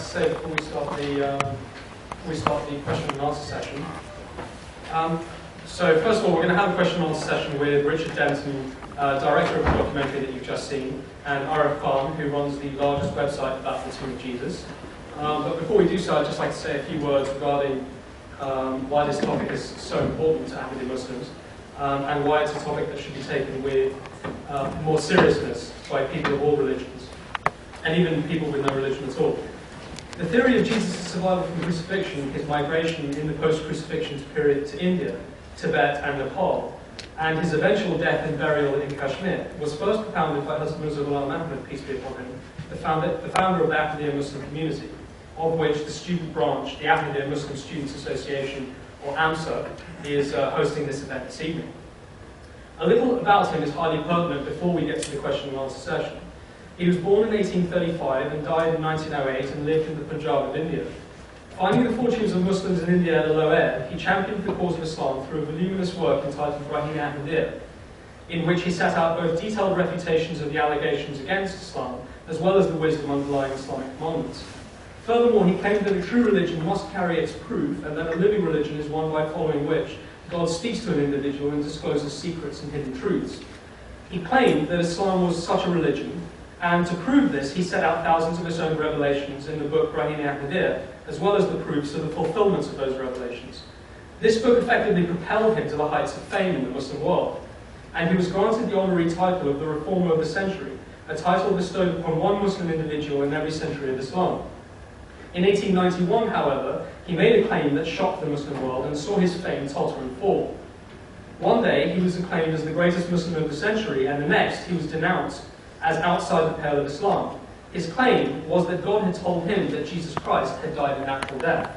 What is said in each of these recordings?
say before we start the question and answer session. So first of all, we're going to have a question and answer session with Richard Denton, director of the documentary that you've just seen, and Arif Khan, who runs the largest website about the Tomb of Jesus. But before we do so, I'd just like to say a few words regarding why this topic is so important to Ahmadi Muslims, and why it's a topic that should be taken with more seriousness by people of all religions, and even people with no religion at all. The theory of Jesus' survival from crucifixion, his migration in the post-crucifixion period to India, Tibet and Nepal, and his eventual death and burial in Kashmir, was first propounded by Hazrat Mirza Ghulam Ahmad, peace be upon him, the founder of the Ahmadiyya Muslim community, of which the student branch, the Ahmadiyya Muslim Students Association, or AMSA, is hosting this event this evening. A little about him is highly pertinent before we get to the question and answer session. He was born in 1835 and died in 1908 and lived in the Punjab of India. Finding the fortunes of Muslims in India at a low ebb, he championed the cause of Islam through a voluminous work entitled Rahim Ahmadiyya, in which he set out both detailed refutations of the allegations against Islam, as well as the wisdom underlying Islamic commandments. Furthermore, he claimed that a true religion must carry its proof, and that a living religion is one by following which God speaks to an individual and discloses secrets and hidden truths. He claimed that Islam was such a religion, and to prove this, he set out thousands of his own revelations in the book Rahim Ahmadiyya, as well as the proofs of the fulfillment of those revelations. This book effectively propelled him to the heights of fame in the Muslim world, and he was granted the honorary title of the Reformer of the Century, a title bestowed upon one Muslim individual in every century of Islam. In 1891, however, he made a claim that shocked the Muslim world and saw his fame totter and fall. One day, he was acclaimed as the greatest Muslim of the century, and the next, he was denounced as outside the pale of Islam. His claim was that God had told him that Jesus Christ had died a natural death.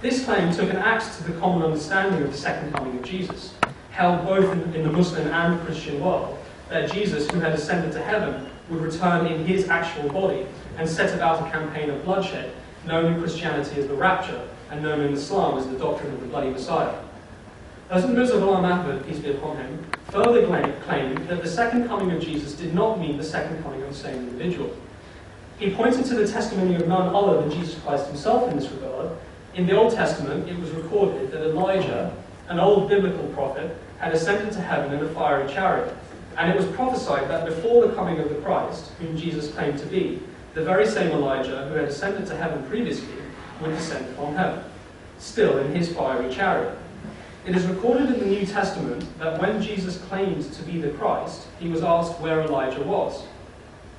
This claim took an axe to the common understanding of the second coming of Jesus, held both in the Muslim and Christian world, that Jesus, who had ascended to heaven, would return in his actual body and set about a campaign of bloodshed, known in Christianity as the rapture, and known in Islam as the doctrine of the bloody Messiah. Hazrat Mirza Ghulam Ahmad, peace be upon him, further claimed that the second coming of Jesus did not mean the second coming of the same individual. He pointed to the testimony of none other than Jesus Christ himself in this regard. In the Old Testament, it was recorded that Elijah, an old biblical prophet, had ascended to heaven in a fiery chariot, and it was prophesied that before the coming of the Christ, whom Jesus claimed to be, the very same Elijah who had ascended to heaven previously would descend from heaven, still in his fiery chariot. It is recorded in the New Testament that when Jesus claimed to be the Christ, he was asked where Elijah was,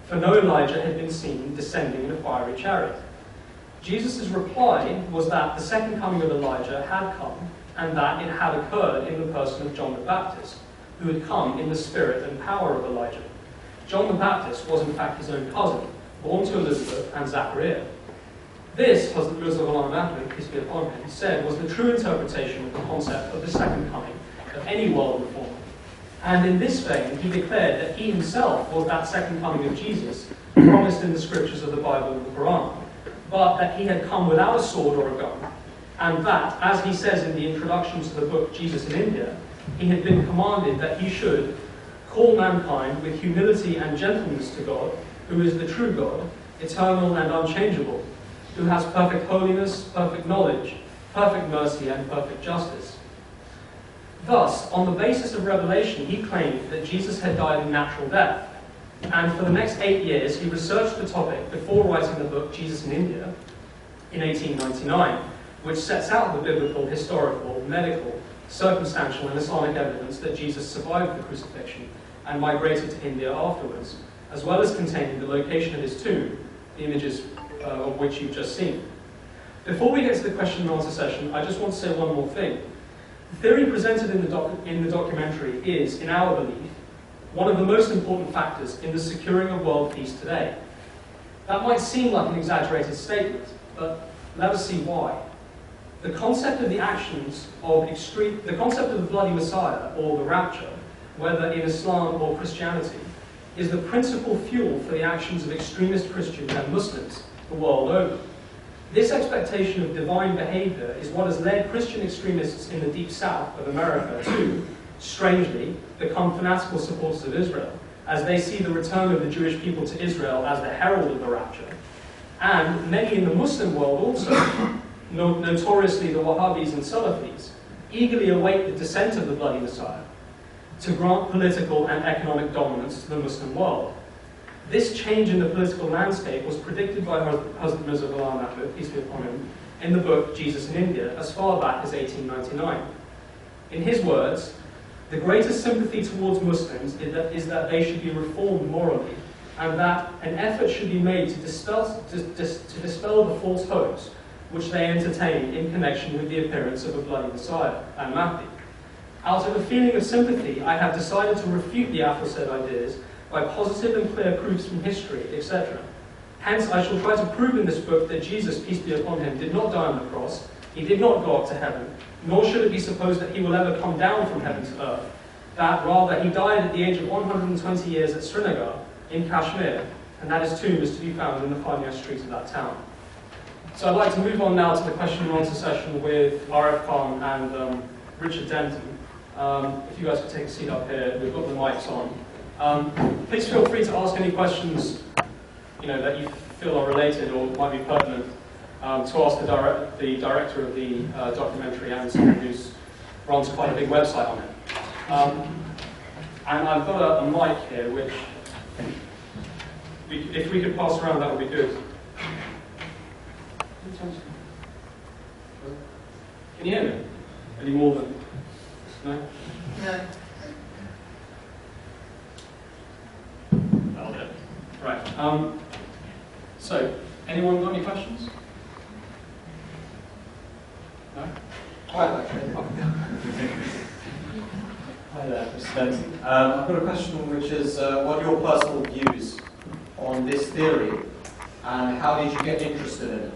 for no Elijah had been seen descending in a fiery chariot. Jesus' reply was that the second coming of Elijah had come, and that it had occurred in the person of John the Baptist, who had come in the spirit and power of Elijah. John the Baptist was in fact his own cousin, born to Elizabeth and Zachariah. This, Hazrat Mirza Ghulam Ahmad, peace be upon him, said was the true interpretation of the concept of the second coming of any world reformer. And in this vein, he declared that he himself was that second coming of Jesus, promised in the scriptures of the Bible and the Quran, but that he had come without a sword or a gun, and that, as he says in the introduction to the book Jesus in India, he had been commanded that he should call mankind with humility and gentleness to God, who is the true God, eternal and unchangeable, who has perfect holiness, perfect knowledge, perfect mercy, and perfect justice. Thus, on the basis of revelation, he claimed that Jesus had died a natural death, and for the next 8 years he researched the topic before writing the book Jesus in India in 1899, which sets out the biblical, historical, medical, circumstantial, and Islamic evidence that Jesus survived the crucifixion and migrated to India afterwards, as well as containing the location of his tomb, the images of which you've just seen. Before we get to the question and answer session, I just want to say one more thing. The theory presented in the documentary is, in our belief, one of the most important factors in the securing of world peace today. That might seem like an exaggerated statement, but let us see why. The concept of the actions of the concept of the bloody Messiah, or the rapture, whether in Islam or Christianity, is the principal fuel for the actions of extremist Christians and Muslims the world over. This expectation of divine behavior is what has led Christian extremists in the deep south of America to, strangely, become fanatical supporters of Israel, as they see the return of the Jewish people to Israel as the herald of the rapture, And many in the Muslim world also, notoriously the Wahhabis and Salafis, eagerly await the descent of the Bloody Messiah to grant political and economic dominance to the Muslim world. This change in the political landscape was predicted by Hazrat Mirza Ghulam Ahmad, peace be upon him, in the book Jesus in India, as far back as 1899. In his words, the greatest sympathy towards Muslims is that they should be reformed morally, and that an effort should be made to dispel the false hopes which they entertain in connection with the appearance of a bloody Messiah, al-Mahdi. Out of a feeling of sympathy, I have decided to refute the aforesaid ideas by positive and clear proofs from history, etc. Hence, I shall try to prove in this book that Jesus, peace be upon him, did not die on the cross, he did not go up to heaven, nor should it be supposed that he will ever come down from heaven to earth, that rather he died at the age of 120 years at Srinagar, in Kashmir, and that his tomb is to be found in the Fania street of that town. So I'd like to move on now to the question and answer session with Arif Khan and Richard Denton. If you guys could take a seat up here, we've got the mics on. Please feel free to ask any questions that you feel are related or might be pertinent to ask the director of the documentary and someone who's runs quite a big website on it. And I've got a mic here which, if we could pass around, that would be good. Can you hear me? Any more than... No? No. That'll do. Right. So, anyone got any questions? No? Hi there, Mr. Denton. I've got a question which is, what are your personal views on this theory and how did you get interested in it?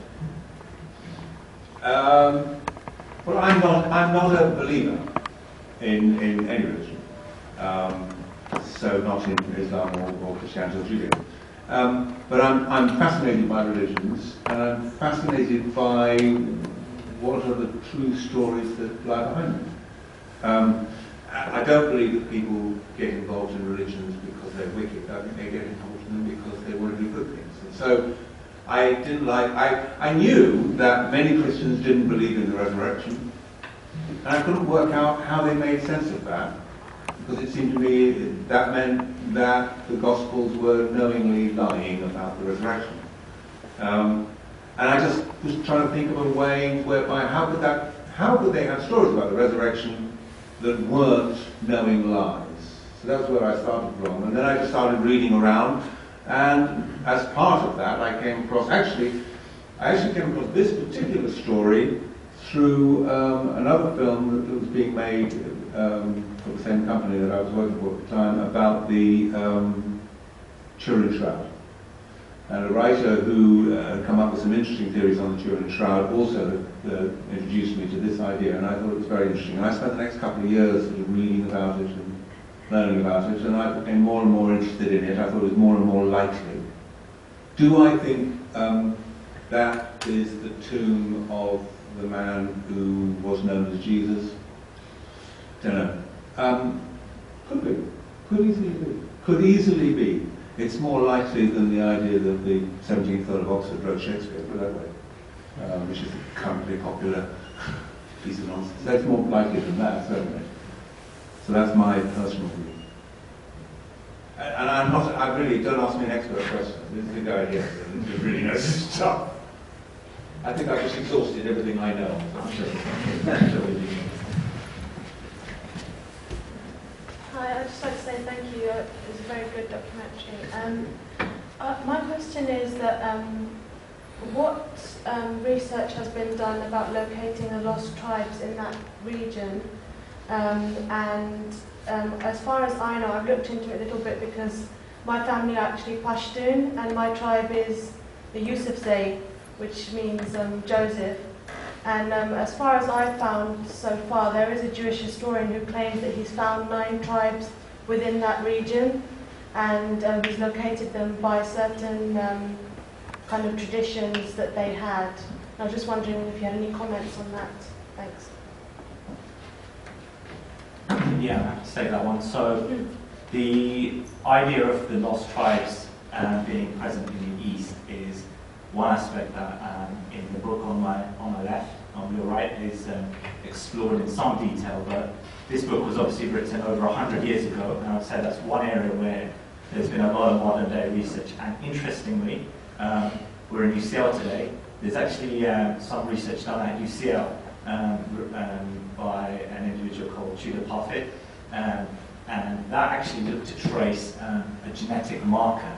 Well, I'm not a believer in any religion, so not in Islam or Christianity or Judaism. But I'm fascinated by religions, and I'm fascinated by what are the true stories that lie behind them. I don't believe that people get involved in religions because they're wicked. I think they get involved in them because they want to do good things. And so I knew that many Christians didn't believe in the resurrection, and I couldn't work out how they made sense of that, because it seemed to me that meant that the Gospels were knowingly lying about the resurrection. And I just was trying to think of a way whereby how could they have stories about the resurrection that weren't knowing lies? So that's where I started from, and then I just started reading around. And as part of that, I came across, I actually came across this particular story through another film that was being made for the same company that I was working for at the time about the Turin Shroud. And a writer who had come up with some interesting theories on the Turin Shroud also introduced me to this idea, and I thought it was very interesting. And I spent the next couple of years sort of reading about it and learning about it, and I became more and more interested in it. I thought it was more and more likely. Do I think that is the tomb of the man who was known as Jesus? Don't know. Could be. Could easily be. Could easily be. It's more likely than the idea that the 17th Earl of Oxford wrote Shakespeare, put it that way, which is a currently popular piece of nonsense. That's more likely than that, certainly. So that's my personal view. And I really, don't ask me an expert question. This is the guy here who really knows his stuff. I think I've just exhausted everything I know. Hi, I'd just like to say thank you. It was a very good documentary. My question is that what research has been done about locating the lost tribes in that region? As far as I know, I've looked into it a little bit because my family are actually Pashtun, and my tribe is the Yusufzai, which means Joseph. And as far as I've found so far, there is a Jewish historian who claims that he's found 9 tribes within that region, and he's located them by certain kind of traditions that they had. I was just wondering if you had any comments on that. Thanks. Yeah, I have to say that one. So the idea of the lost tribes being present in the East is one aspect that in the book on my left, on your right, is explored in some detail, but this book was obviously written over 100 years ago, and I would say that's one area where there's been a lot of modern day research. And interestingly, we're in UCL today. There's actually some research done at UCL by an individual called Tudor Parfit, and that actually looked to trace a genetic marker.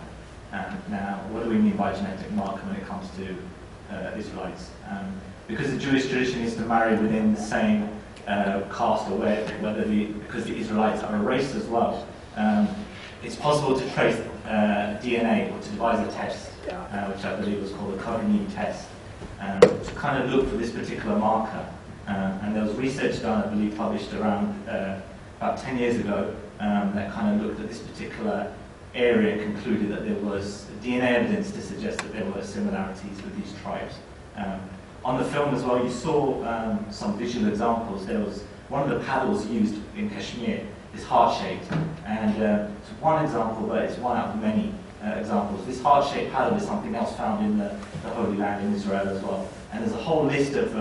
Now, what do we mean by genetic marker when it comes to Israelites? Because the Jewish tradition is to marry within the same caste, or because the Israelites are a race as well, it's possible to trace DNA, or to devise a test, which I believe was called the Cohenine test, to kind of look for this particular marker. And there was research done, I believe, published around about 10 years ago, that kind of looked at this particular area and concluded that there was DNA evidence to suggest that there were similarities with these tribes. On the film as well, you saw some visual examples. There was one of the paddles used in Kashmir is heart-shaped, and it's one example, but it's one out of many examples. This heart-shaped paddle is something else found in the Holy Land in Israel as well. And there's a whole list of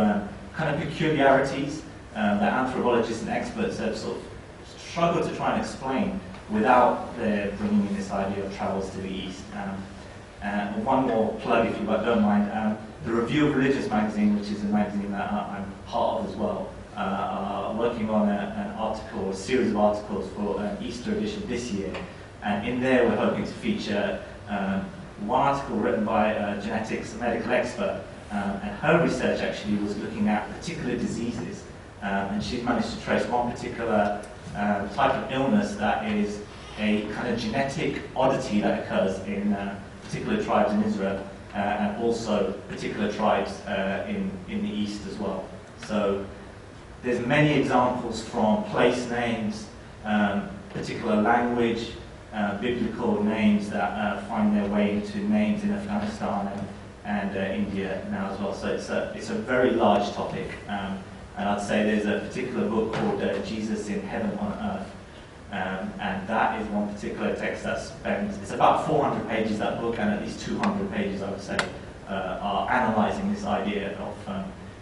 kind of peculiarities that anthropologists and experts have sort of struggled to try and explain without bringing in this idea of travels to the east. And one more plug, if you don't mind. The Review of Religious magazine, which is a magazine that I'm part of as well, are working on an article, a series of articles for an Easter edition this year. And in there we're hoping to feature one article written by a genetics medical expert, and her research actually was looking at particular diseases, and she's managed to trace one particular type of illness that is a kind of genetic oddity that occurs in particular tribes in Israel, and also particular tribes in the east as well. So there's many examples from place names, particular language, biblical names that find their way into names in Afghanistan and India now as well. So it's a very large topic, and I'd say there's a particular book called Jesus in Heaven on Earth, and that is one particular text that spends, it's about 400 pages, that book, and at least 200 pages, I would say, are analysing this idea of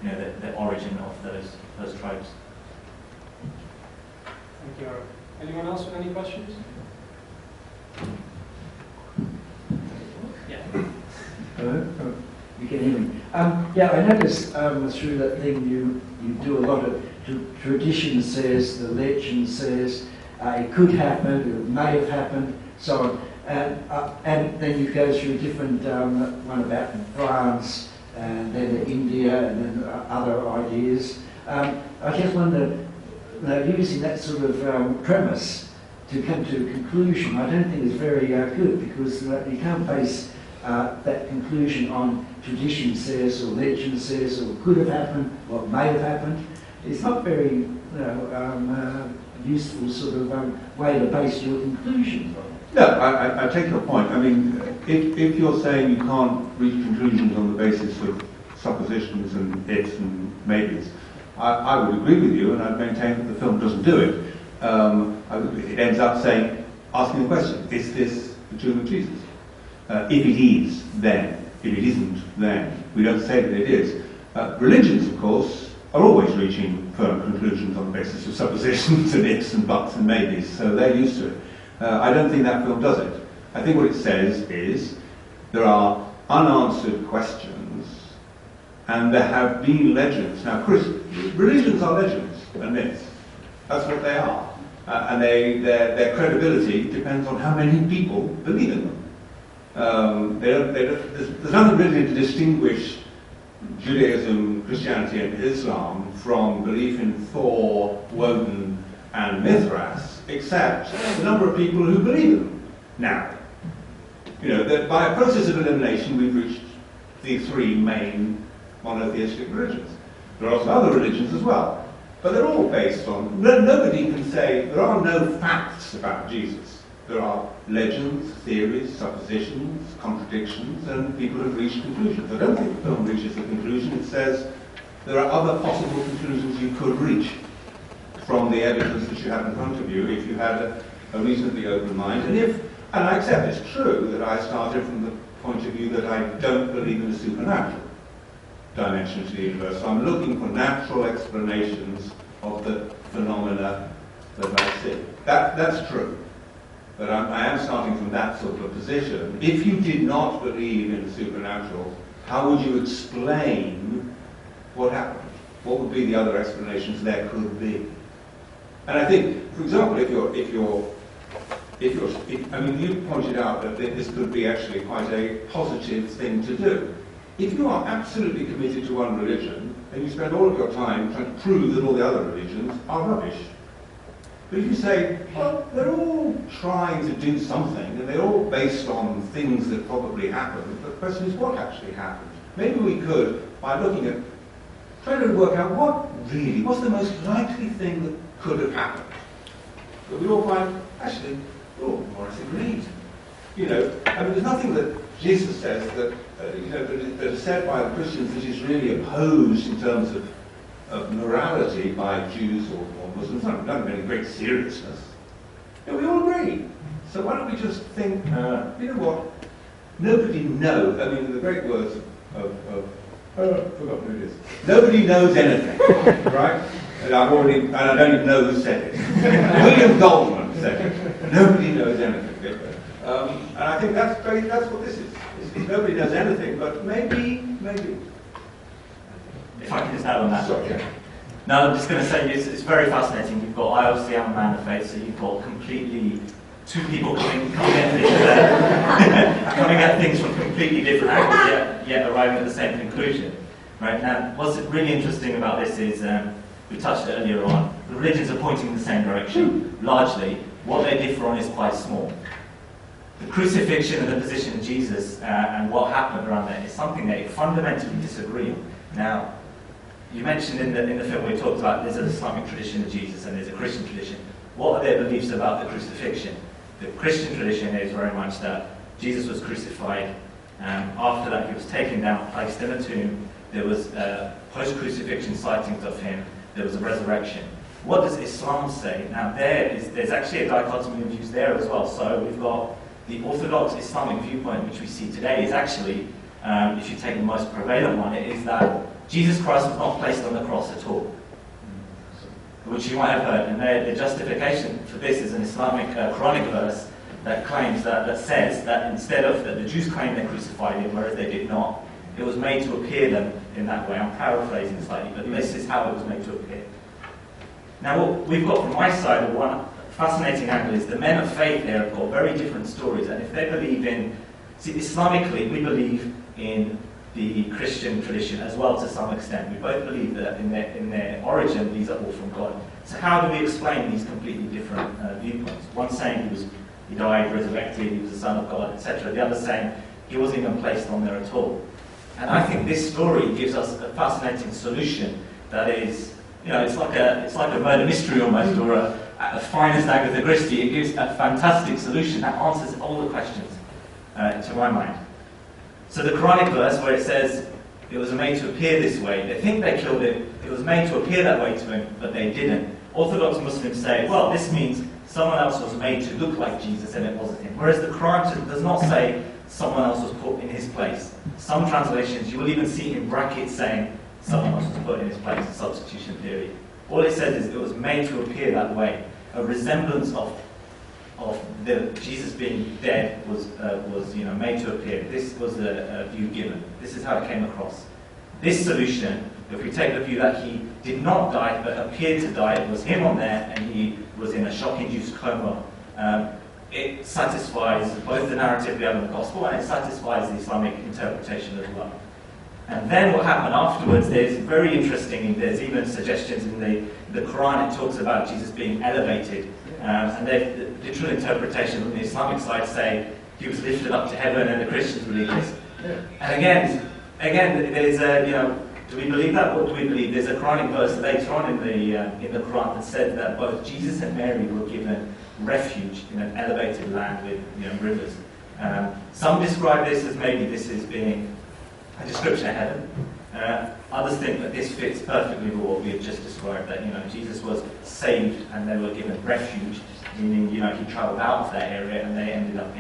the origin of those tribes. Thank you, Arif. Anyone else with any questions? Yeah. Hello? Oh, you can hear me. Yeah, I noticed through that thing you do a lot of tradition says, the legend says, it could happen, it may have happened, so on. And then you go through different, one about France, and then India, and then other ideas. I just wonder, using that sort of premise to come to a conclusion, I don't think is very good, because you can't base that conclusion on tradition says, or legend says, or could have happened, what may have happened. It's not very useful sort of way to base your conclusions on. No, I take your point. I mean, if you're saying you can't reach conclusions on the basis of suppositions and ifs and maybes, I would agree with you, and I'd maintain that the film doesn't do it. It ends up asking the question, is this the tomb of Jesus? If it is, then. If it isn't, then. We don't say that it is. Religions, of course, are always reaching firm conclusions on the basis of suppositions and ifs and buts and maybes, so they're used to it. I don't think that film does it. I think what it says is there are unanswered questions, and there have been legends. Now, religions are legends and myths. That's what they are. And their credibility depends on how many people believe in them. There's nothing really to distinguish Judaism, Christianity, and Islam from belief in Thor, Woden, and Mithras, except the number of people who believe in them. Now, that by a process of elimination, we've reached the three main monotheistic religions. There are also other religions as well, but they're all based on. Nobody can say there are no facts about Jesus. There are legends, theories, suppositions, contradictions, and people have reached conclusions. I don't think the film reaches a conclusion. It says there are other possible conclusions you could reach from the evidence that you have in front of you if you had a reasonably open mind. And I accept it's true that I started from the point of view that I don't believe in a supernatural dimension to the universe. So I'm looking for natural explanations of the phenomena that I see. That's true. But I am starting from that sort of a position. If you did not believe in the supernatural, how would you explain what happened? What would be the other explanations there could be? And I think, for example, I mean, you pointed out that this could be actually quite a positive thing to do. If you are absolutely committed to one religion, then you spend all of your time trying to prove that all the other religions are rubbish. But if you say, well, they're all trying to do something, and they're all based on things that probably happened, but the question is, what actually happened? Maybe we could, by looking at, trying to work out what's the most likely thing that could have happened. But we all find, actually, we're all more or less agreed. You know, I mean, there's nothing that Jesus says that, that is said by the Christians that is really opposed in terms of morality by Jews or Muslims. Not of any great seriousness. You know, we all agree. So why don't we just think, you know what? Nobody knows. I mean, the great words of I've forgotten who it is. Nobody knows anything, right? And I don't even know who said it. William Goldman said it. Nobody knows anything. And I think that's what this is. Nobody knows anything, but maybe. If I can just add on that. Sorry. Yeah. No, I'm just going to say it's very fascinating. You've got, I obviously am a man of faith, so you've got completely two people coming at things from completely different angles, yet arriving at the same conclusion. Right now, what's really interesting about this is we touched earlier on. The religions are pointing in the same direction, largely. What they differ on is quite small. The crucifixion and the position of Jesus and what happened around that is something they fundamentally disagree on. Now, you mentioned in the film we talked about there's an Islamic tradition of Jesus and there's a Christian tradition. What are their beliefs about the crucifixion? The Christian tradition is very much that Jesus was crucified. After that, he was taken down, placed in a tomb. There was post-crucifixion sightings of him. There was a resurrection. What does Islam say? Now, there's actually a dichotomy of views there as well. So we've got the Orthodox Islamic viewpoint, which we see today, is actually, if you take the most prevalent one, it is that Jesus Christ was not placed on the cross at all, which you might have heard. And the justification for this is an Islamic Quranic verse that claims that says that instead of that the Jews claim they crucified him, whereas they did not, it was made to appear them in that way. I'm paraphrasing slightly, but this is how it was made to appear. Now, what we've got from my side, one fascinating angle is the men of faith here have got very different stories, and if they believe in, see, Islamically, we believe in the Christian tradition as well to some extent. We both believe that in their origin, these are all from God. So how do we explain these completely different viewpoints? One saying he died, resurrected, he was the Son of God, etc. The other saying he wasn't even placed on there at all. And I think this story gives us a fascinating solution that is, it's like a murder mystery almost, or a finest Agatha Christie. It gives a fantastic solution that answers all the questions, to my mind. So the Quranic verse where it says it was made to appear this way, they think they killed it, it was made to appear that way to him, but they didn't. Orthodox Muslims say, well, this means someone else was made to look like Jesus and it wasn't him. Whereas the Quran does not say someone else was put in his place. Some translations, you will even see in brackets saying someone else was put in his place, the substitution theory. All it says is it was made to appear that way. A resemblance of the Jesus being dead was made to appear. This was a view given. This is how it came across. This solution, if we take the view that he did not die but appeared to die, it was him on there and he was in a shock-induced coma, it satisfies both the narrative we have in the Gospel and it satisfies the Islamic interpretation as well. And then what happened afterwards, there's very interesting, there's even suggestions in the Quran, it talks about Jesus being elevated. And the literal interpretation on the Islamic side say he was lifted up to heaven, and the Christians believe this. And again, there's do we believe that? What do we believe? There's a Quranic verse later on in the Quran that said that both Jesus and Mary were given refuge in an elevated land with rivers. Some describe this as maybe this is being a description of heaven. Others think that this fits perfectly with what we have just described, that Jesus was saved and they were given refuge, meaning he travelled out of that area and they ended up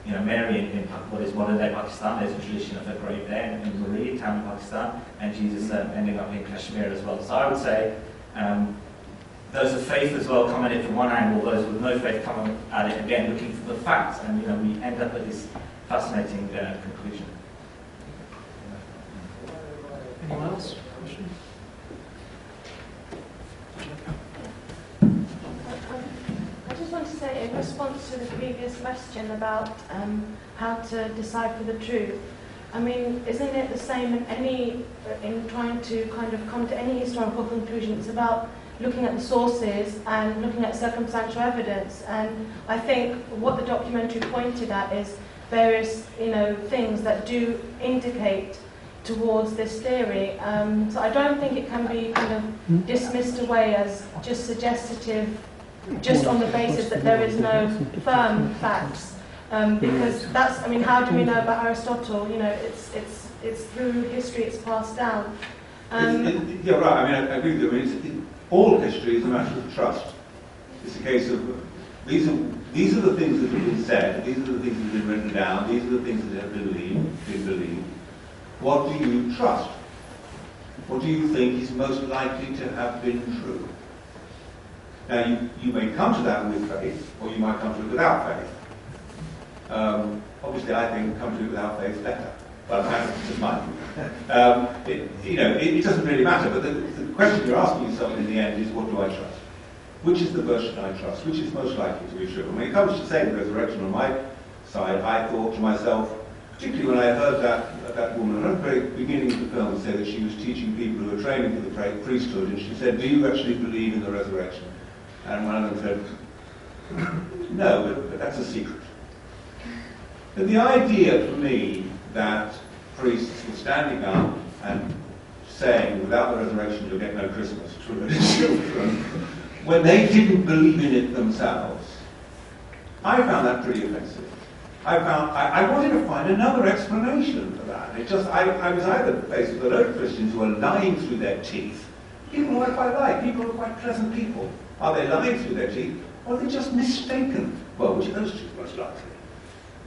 Mary in what is modern-day Pakistan. There's a tradition of a grave there in Murree, town in Pakistan, and Jesus ending up in Kashmir as well. So I would say those of faith as well come at it from one angle, those with no faith come at it again looking for the facts, and we end up at this fascinating conclusion. Anyone else? Questions? I just want to say, in response to the previous question about how to decipher the truth, I mean, isn't it the same in trying to kind of come to any historical conclusion? It's about looking at the sources and looking at circumstantial evidence. And I think what the documentary pointed at is various, things that do indicate towards this theory. So I don't think it can be kind of dismissed away as just suggestive, just on the basis that there is no firm facts. Because that's, how do we know about Aristotle? It's through history, it's passed down. Yeah, right. I agree with you. All history is a matter of trust. It's a case of these are the things that have been said, these are the things that have been written down, these are the things that have been believed. What do you trust? What do you think is most likely to have been true? Now, you may come to that with faith, or you might come to it without faith. Obviously, I think come to it without faith is better, but that's just mine. It doesn't really matter, but the question you're asking yourself in the end is, what do I trust? Which is the version I trust? Which is most likely to be true? And when it comes to saying the resurrection on my side, I thought to myself, particularly when I heard that woman at the very beginning of the film say that she was teaching people who were training for the priesthood, and she said, do you actually believe in the resurrection? And one of them said, no, but that's a secret. And the idea for me that priests were standing up and saying, without the resurrection you'll get no Christmas to little children, when they didn't believe in it themselves, I found that pretty offensive. I wanted to find another explanation for that. I was either faced with a load of Christians who are lying through their teeth, people who I quite like, people who are quite pleasant people. Are they lying through their teeth, or are they just mistaken? Well, which of those two is most likely?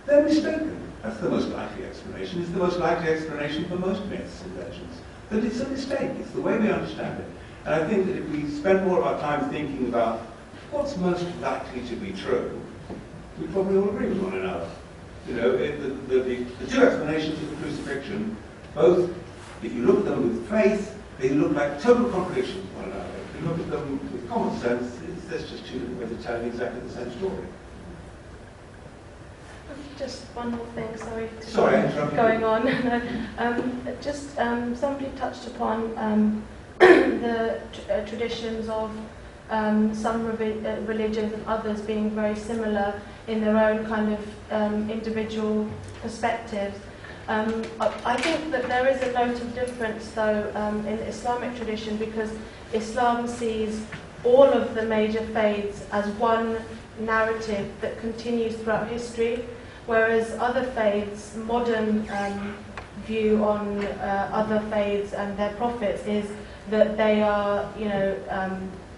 They're mistaken. That's the most likely explanation. It's the most likely explanation for most myths and legends. That it's a mistake. It's the way we understand it. And I think that if we spend more of our time thinking about what's most likely to be true, we probably all agree with one another. The two explanations of the crucifixion, both, if you look at them with faith, they look like total contradictions of one another. If you look at them with common sense, there's just two different ways of telling exactly the same story. Just one more thing, sorry to Sorry, going on. Somebody touched upon the traditions of some religions and others being very similar in their own kind of individual perspectives. I think that there is a note of difference, though, in the Islamic tradition, because Islam sees all of the major faiths as one narrative that continues throughout history, whereas other faiths, modern view on other faiths and their prophets is that they are,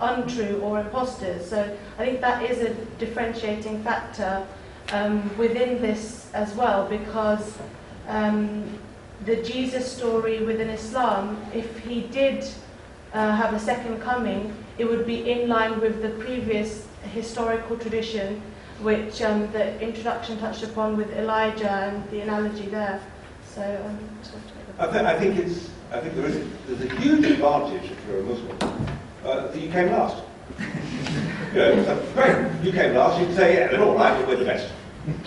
untrue or imposters. So I think that is a differentiating factor within this as well, because the Jesus story within Islam, if he did have a second coming, it would be in line with the previous historical tradition, which the introduction touched upon with Elijah and the analogy there. So I think there's a huge advantage if you're a Muslim that you came last. Great, you came last. You can say, yeah, they're all right, but we're the best.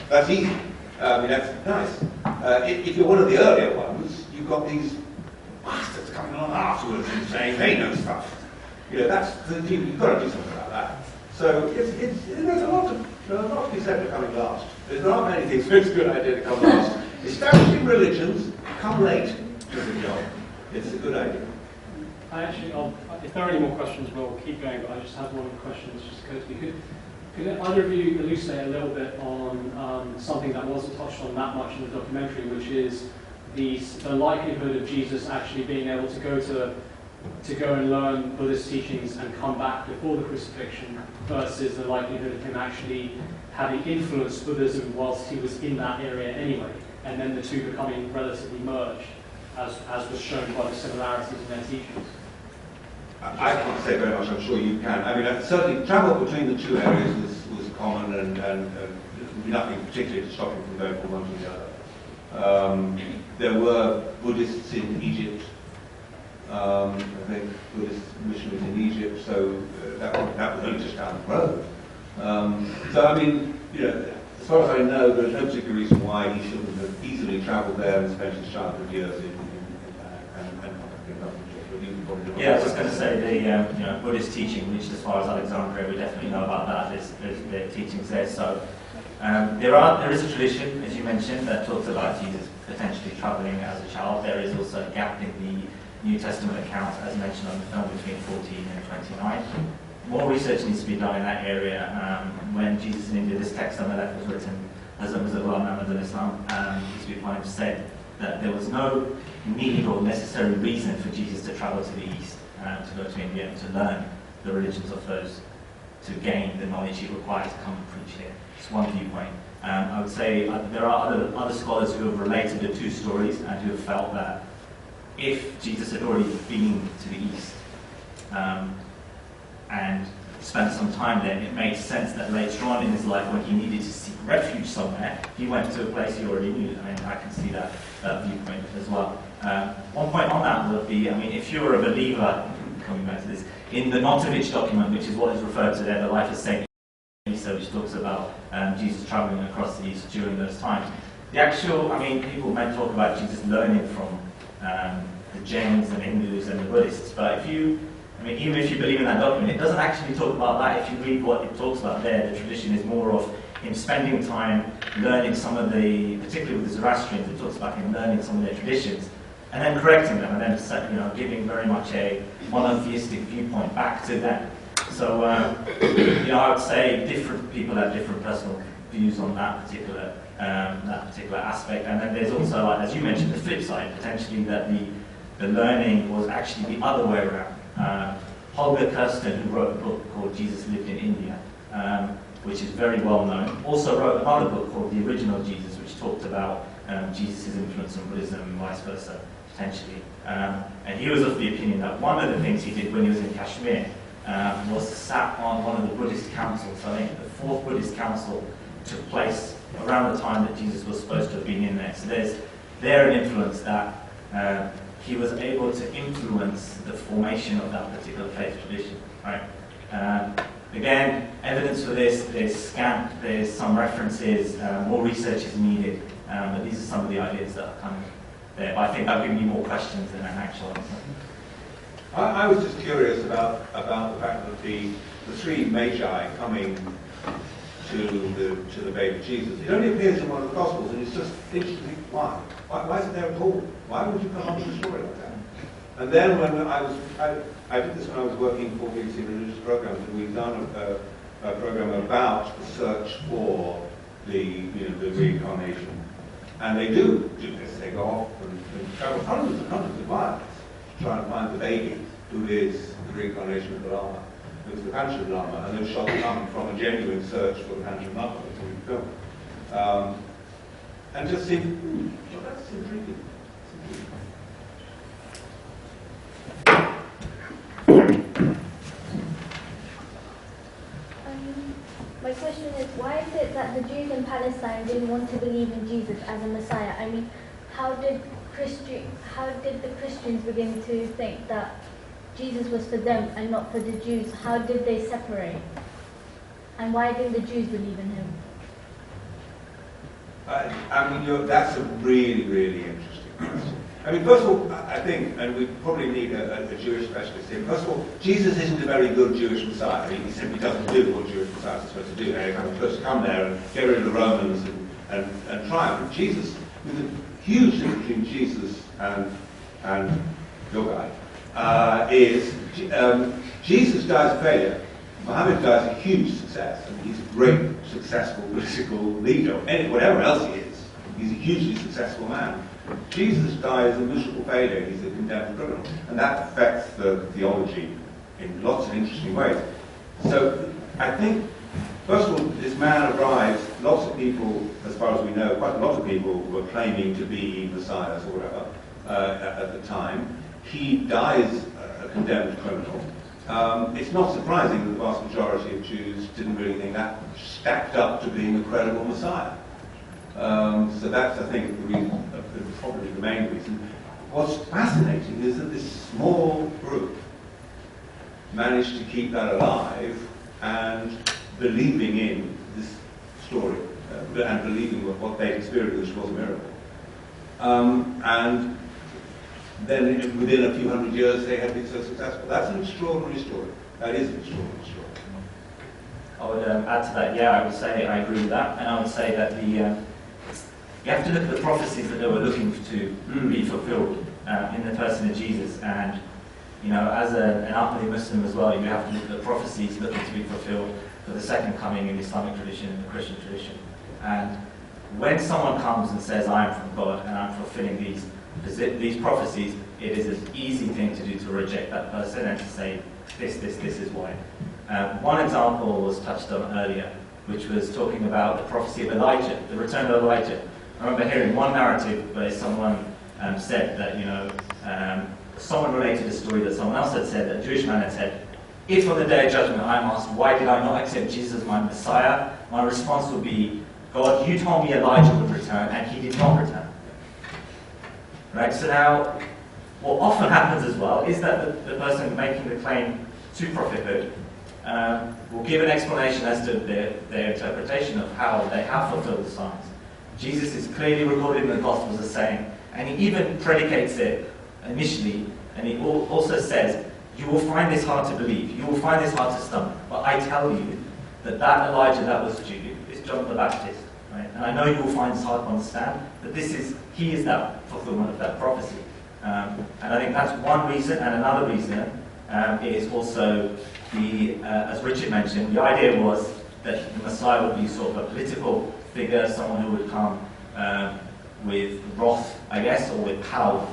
That's easy. That's nice. If you're one of the earlier ones, you've got these bastards coming along afterwards and saying they know stuff. You've got to do something about that. So there's a lot to be said for coming last. There aren't many things, but it's a good idea to come last. Establishing religions, come late, does the job. It's a good idea. If there are any more questions, we'll keep going, but I just have one question that's just occurred to me. Could either of you elucidate a little bit on something that wasn't touched on that much in the documentary, which is the likelihood of Jesus actually being able to go to to go and learn Buddhist teachings and come back before the crucifixion versus the likelihood of him actually having influenced Buddhism whilst he was in that area anyway, and then the two becoming relatively merged, as was shown by the similarities in their teachings? I can't say very much, I'm sure you can. I mean, certainly travel between the two areas was common and nothing particularly to stop him from going from one to the other. There were Buddhists in Egypt, I think Buddhist missionaries in Egypt, so that was only just down the road. So I mean, as far as I know, there's no particular reason why he shouldn't have easily travelled there and spent his childhood years in Yeah, I was just going to say the Buddhist teaching reached as far as Alexandria. We definitely know about that. There's the teachings there. So there is a tradition, as you mentioned, that talks about Jesus potentially travelling as a child. There is also a gap in the New Testament account, as mentioned on the film, between 14 and 29. More research needs to be done in that area. When Jesus in India, this text on the left was written as Muhammad al-Islam. These people have said that there was no need or necessary reason for Jesus to travel to the east, to go to India and to learn the religions of those, to gain the knowledge he required to come and preach here. It's one viewpoint. I would say there are other scholars who have related the two stories and who have felt that if Jesus had already been to the east and spent some time there, it made sense that later on in his life, when he needed to seek refuge somewhere, he went to a place he already knew. I mean, I can see that viewpoint as well. One point on that would be, I mean, if you were a believer, coming back to this, in the Notovich document, which is what is referred to there, the life of Saint Isa, which talks about Jesus traveling across the east during those times. The actual, I mean, people might talk about Jesus learning from the Jains and Hindus and the Buddhists, but even if you believe in that document, it doesn't actually talk about that. If you read what it talks about there, the tradition is more of him spending time learning some of the, particularly with the Zoroastrians, it talks about him learning some of their traditions, and then correcting them, and then giving very much a monotheistic viewpoint back to them. So, I would say different people have different personal views on that particular aspect. And then there's also, like, as you mentioned, the flip side, potentially that the learning was actually the other way around. Holger Kirsten, who wrote a book called Jesus Lived in India, which is very well known, also wrote another book called The Original Jesus, which talked about Jesus' influence on Buddhism and vice versa, potentially. And he was of the opinion that one of the things he did when he was in Kashmir was sat on one of the Buddhist councils. I think the fourth Buddhist council took place around the time that Jesus was supposed to have been in there. So there's an influence that he was able to influence the formation of that particular faith tradition. Right? Again, evidence for this, there's scant, there's some references, more research is needed, but these are some of the ideas that are kind of there. But I think I've given you more questions than an actual answer. I was just curious about the fact that the three magi coming to the baby Jesus, it only appears in one of the Gospels, and it's just interesting. Why is it there at all? Why would you come up with a story like that? And then when I did this when I was working for BBC Religious Programs, and we've done a program about the search for the reincarnation, and they do this. They go off and travel hundreds and hundreds of miles trying to find the baby who is the reincarnation of the Lama. It was the Panchen Lama, and those shots come from a genuine search for the Panchen Lama that we filmed. And just seemed, that's intriguing. My question is, why is it that the Jews in Palestine didn't want to believe in Jesus as a Messiah? I mean, how did the Christians begin to think that Jesus was for them and not for the Jews? How did they separate? And why didn't the Jews believe in him? That's a really, really interesting question. I mean, first of all, I think, and we probably need a Jewish specialist here. First of all, Jesus isn't a very good Jewish Messiah. I mean, he simply doesn't do what Jewish Messiahs are supposed to do. They're supposed to come there and get rid of the Romans and triumph. And Jesus, with a huge difference between Jesus and your guy, is Jesus dies a failure. Muhammad dies a huge success. I mean, he's a great, successful political leader. Whatever else he is, he's a hugely successful man. Jesus dies a miserable failure, he's a condemned criminal. And that affects the theology in lots of interesting ways. So I think, first of all, this man arrives, lots of people, as far as we know, quite a lot of people were claiming to be messiahs or whatever at the time. He dies a condemned criminal. It's not surprising that the vast majority of Jews didn't really think that stacked up to being a credible Messiah. So that's, I think, the reason, probably the main reason. What's fascinating is that this small group managed to keep that alive and believing in this story and believing what they experienced was a miracle. And then within a few hundred years they had been so successful. That's an extraordinary story. That is an extraordinary story. I would add to that, yeah, I would say I agree with that, and I would say that you have to look at the prophecies that they were looking to be fulfilled in the person of Jesus. And as an Ahmadi Muslim as well, you have to look at the prophecies looking to be fulfilled for the second coming in the Islamic tradition and the Christian tradition. And when someone comes and says, I am from God and I'm fulfilling these prophecies, it is an easy thing to do to reject that person and to say, this is why. One example was touched on earlier, which was talking about the prophecy of Elijah, the return of Elijah. I remember hearing one narrative where someone said that, someone related a story that someone else had said, that a Jewish man had said, if on the day of judgment I am asked, why did I not accept Jesus as my Messiah? My response would be, God, you told me Elijah would return, and he did not return. Right? So now, what often happens as well is that the person making the claim to prophethood will give an explanation as to their interpretation of how they have fulfilled the signs. Jesus is clearly recorded in the Gospels as saying, and he even predicates it initially, and he also says, you will find this hard to believe, you will find this hard to stomach, but I tell you that Elijah that was due is John the Baptist. Right? And I know you will find this hard to understand, but he is that fulfillment of that prophecy. And I think that's one reason, and another reason is also as Richard mentioned, the idea was that the Messiah would be sort of a political figure, someone who would come with wrath, I guess, or with power,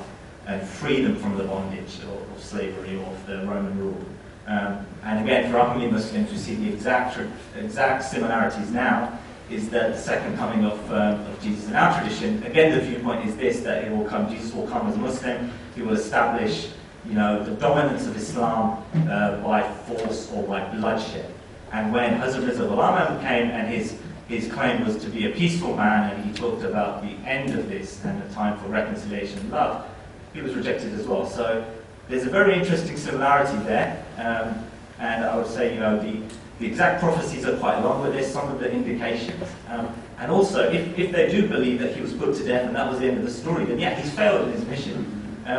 and free them from the bondage of slavery or of the Roman rule. And again, for Ahmadi Muslims, we see the exact similarities now, is that the second coming of Jesus in our tradition, again the viewpoint is this, that Jesus will come as a Muslim, he will establish the dominance of Islam by force or by bloodshed. And when Hazrat Mirza Ghulam Ahmad came and his claim was to be a peaceful man, and he talked about the end of this and the time for reconciliation and love, he was rejected as well. So there's a very interesting similarity there, and I would say the exact prophecies are quite along with this, some of the indications. And also, if they do believe that he was put to death and that was the end of the story, then yeah, he's failed in his mission.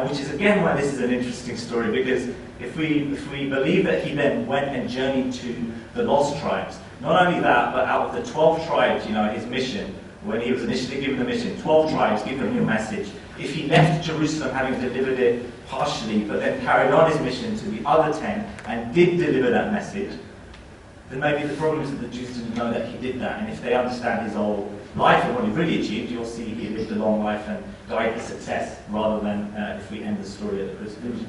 Which is again why this is an interesting story, because if we believe that he then went and journeyed to the lost tribes, not only that, but out of the 12 tribes, his mission, when he was initially given the mission, 12 tribes give him a message. If he left Jerusalem having delivered it partially, but then carried on his mission to the other 10 and did deliver that message, then maybe the problem is that the Jews didn't know that he did that. And if they understand his whole life and what he really achieved, you'll see he lived a long life and died with success, rather than if we end the story at the crucifixion.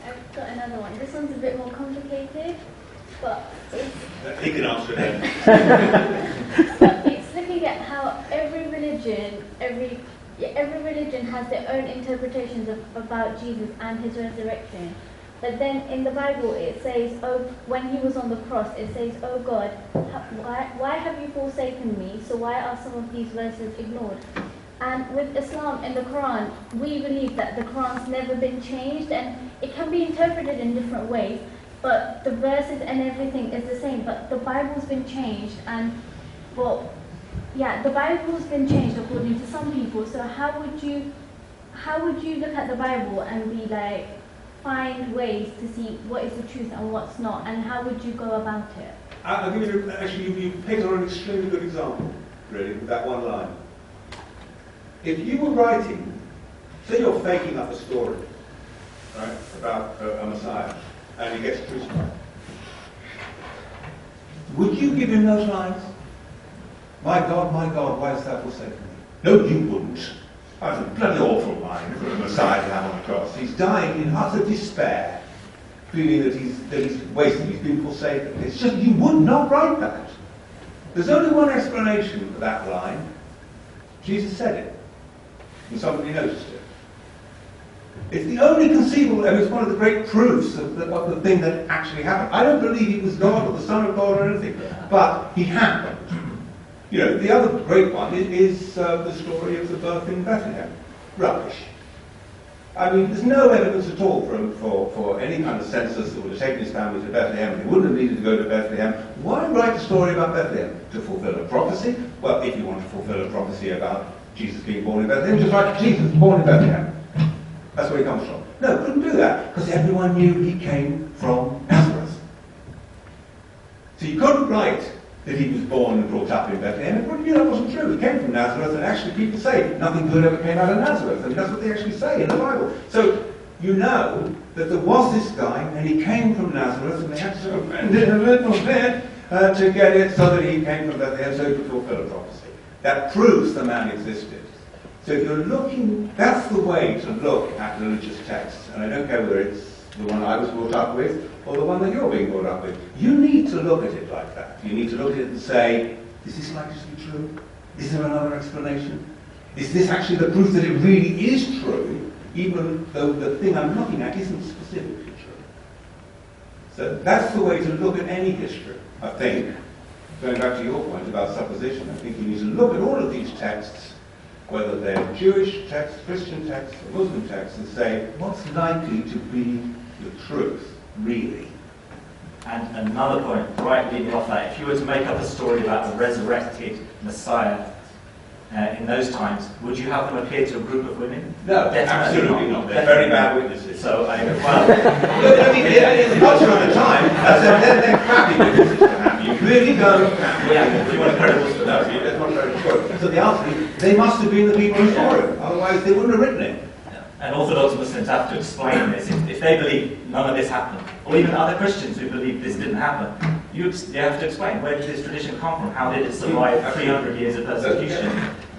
I've got another one. This one's a bit more complicated, but He can answer it. but it's looking at how every religion has their own interpretations about Jesus and his resurrection. But then in the Bible it says, when he was on the cross, it says, oh God, why have you forsaken me? So why are some of these verses ignored? And with Islam and the Quran, we believe that the Quran's never been changed, and it can be interpreted in different ways, but the verses and everything is the same. But the Bible's been changed, and the Bible's been changed according to some people. So how would you look at the Bible and be like, find ways to see what is the truth and what's not, and how would you go about it? I'll give you, actually, you picked on an extremely good example, really, with that one line. If you were writing, say you're faking up a story, right, about a Messiah, and he gets crucified, would you give him those lines? My God, why hast thou forsaken me? No, you wouldn't. That's a bloody awful line for a Messiah to have on the cross. He's dying in utter despair, feeling that he's wasted, he's been forsaken. It's just, you would not write that. There's only one explanation for that line. Jesus said it, and somebody noticed it. It's the only conceivable, and it's one of the great proofs of the thing that actually happened. I don't believe he was God or the Son of God or anything, but he happened. You know, the other great one is the story of the birth in Bethlehem. Rubbish. I mean, there's no evidence at all for any kind of census that would have taken his family to Bethlehem. They wouldn't have needed to go to Bethlehem. Why write a story about Bethlehem? To fulfill a prophecy? Well, if you want to fulfill a prophecy about Jesus being born in Bethlehem, just write Jesus born in Bethlehem. That's where he comes from. No, couldn't do that, because everyone knew he came from Nazareth. So you couldn't write that he was born and brought up in Bethlehem. Everyone knew that wasn't true. He came from Nazareth, and actually people say nothing good ever came out of Nazareth. I mean, that's what they actually say in the Bible. So you know that there was this guy, and he came from Nazareth, and they had to sort of bend it a little bit to get it so that he came from Bethlehem, so he could fulfill a prophecy. That proves the man existed. So if you're looking, that's the way to look at religious texts. And I don't care whether it's the one I was brought up with or the one that you're being brought up with. You need to look at it like that. You need to look at it and say, is this likely to be true? Is there another explanation? Is this actually the proof that it really is true, even though the thing I'm looking at isn't specifically true? So that's the way to look at any history, I think. Going back to your point about supposition, I think you need to look at all of these texts, whether they're Jewish texts, Christian texts, or Muslim texts, and say, what's likely to be the truth, really? And another point, right leading off that, if you were to make up a story about a resurrected Messiah in those times, would you have them appear to a group of women? No, absolutely not. They're very bad witnesses. So, I mean, in the culture of the time, they're crappy witnesses to have. You really don't have. Yeah, if you want a credible story. No, that's not very true. So the answer is, they must have been the people who saw it. Otherwise, they wouldn't have written it. And Orthodox Muslims have to explain this. If they believe none of this happened, or even other Christians who believe this didn't happen, you have to explain, where did this tradition come from? How did it survive 300 years of persecution?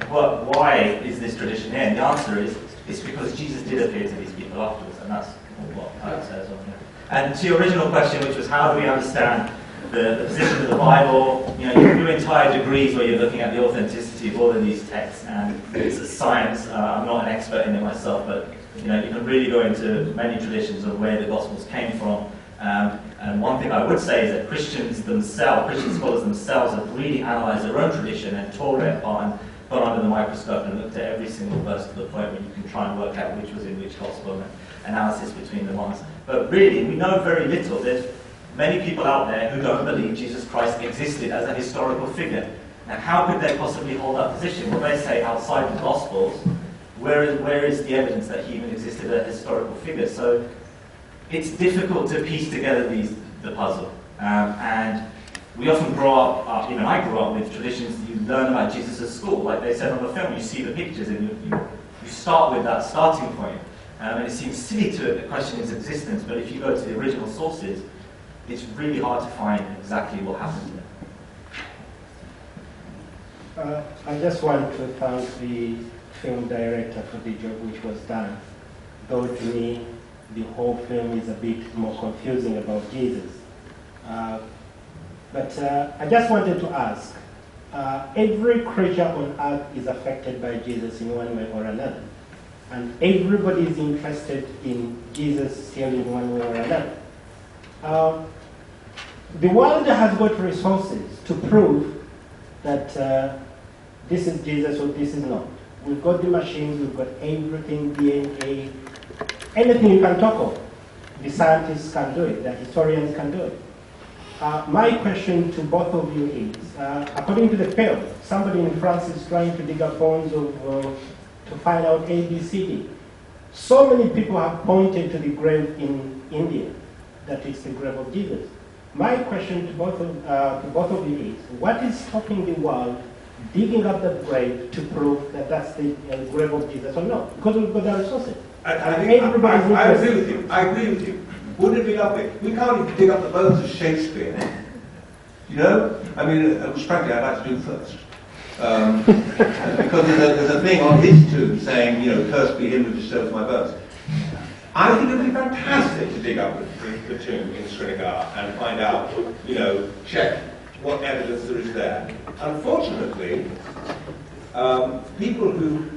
Why is this tradition here? And the answer is, it's because Jesus did appear to these people afterwards, and that's what it says on here. And to your original question, which was how do we understand the position of the Bible, you do entire degrees where you're looking at the authenticity of all of these texts, and it's a science. I'm not an expert in it myself, but you can really go into many traditions of where the Gospels came from. And one thing I would say is that Christian scholars themselves have really analysed their own tradition and tore it apart and gone under the microscope and looked at every single verse to the point where you can try and work out which was in which Gospel and analysis between the ones. But really, we know very little. There's many people out there who don't believe Jesus Christ existed as a historical figure. Now, how could they possibly hold that position? Well, they say outside the Gospels, where is the evidence that he even existed as a historical figure? So it's difficult to piece together the puzzle. And we often grow up, even I grew up with traditions that you learn about Jesus at school. Like they said on the film, you see the pictures and you start with that starting point. And it seems silly to question his existence, but if you go to the original sources, it's really hard to find exactly what happened there. I just want to thank the film director for the job which was done. Though to me, the whole film is a bit more confusing about Jesus. But I just wanted to ask, every creature on earth is affected by Jesus in one way or another. And everybody is interested in Jesus still in one way or another. The world has got resources to prove that this is Jesus or this is not. We've got the machines, we've got everything, DNA, anything you can talk of. The scientists can do it, the historians can do it. My question to both of you is, according to the film, somebody in France is trying to dig up bones to find out ABCD. So many people have pointed to the grave in India, that is the grave of Jesus. My question to both of you is, what is stopping the world digging up the grave to prove that that's the grave of Jesus or not? Because we've got the resources. I agree with you. I agree with you. Wouldn't it be lovely? We can't even dig up the bones of Shakespeare. I mean, which frankly I'd like to do first. Because there's a thing on his tomb saying, you know, cursed be him who disturbs my bones. I think it would be fantastic to dig up the tomb in Srinagar and find out, you know, check what evidence there is there. Unfortunately, people who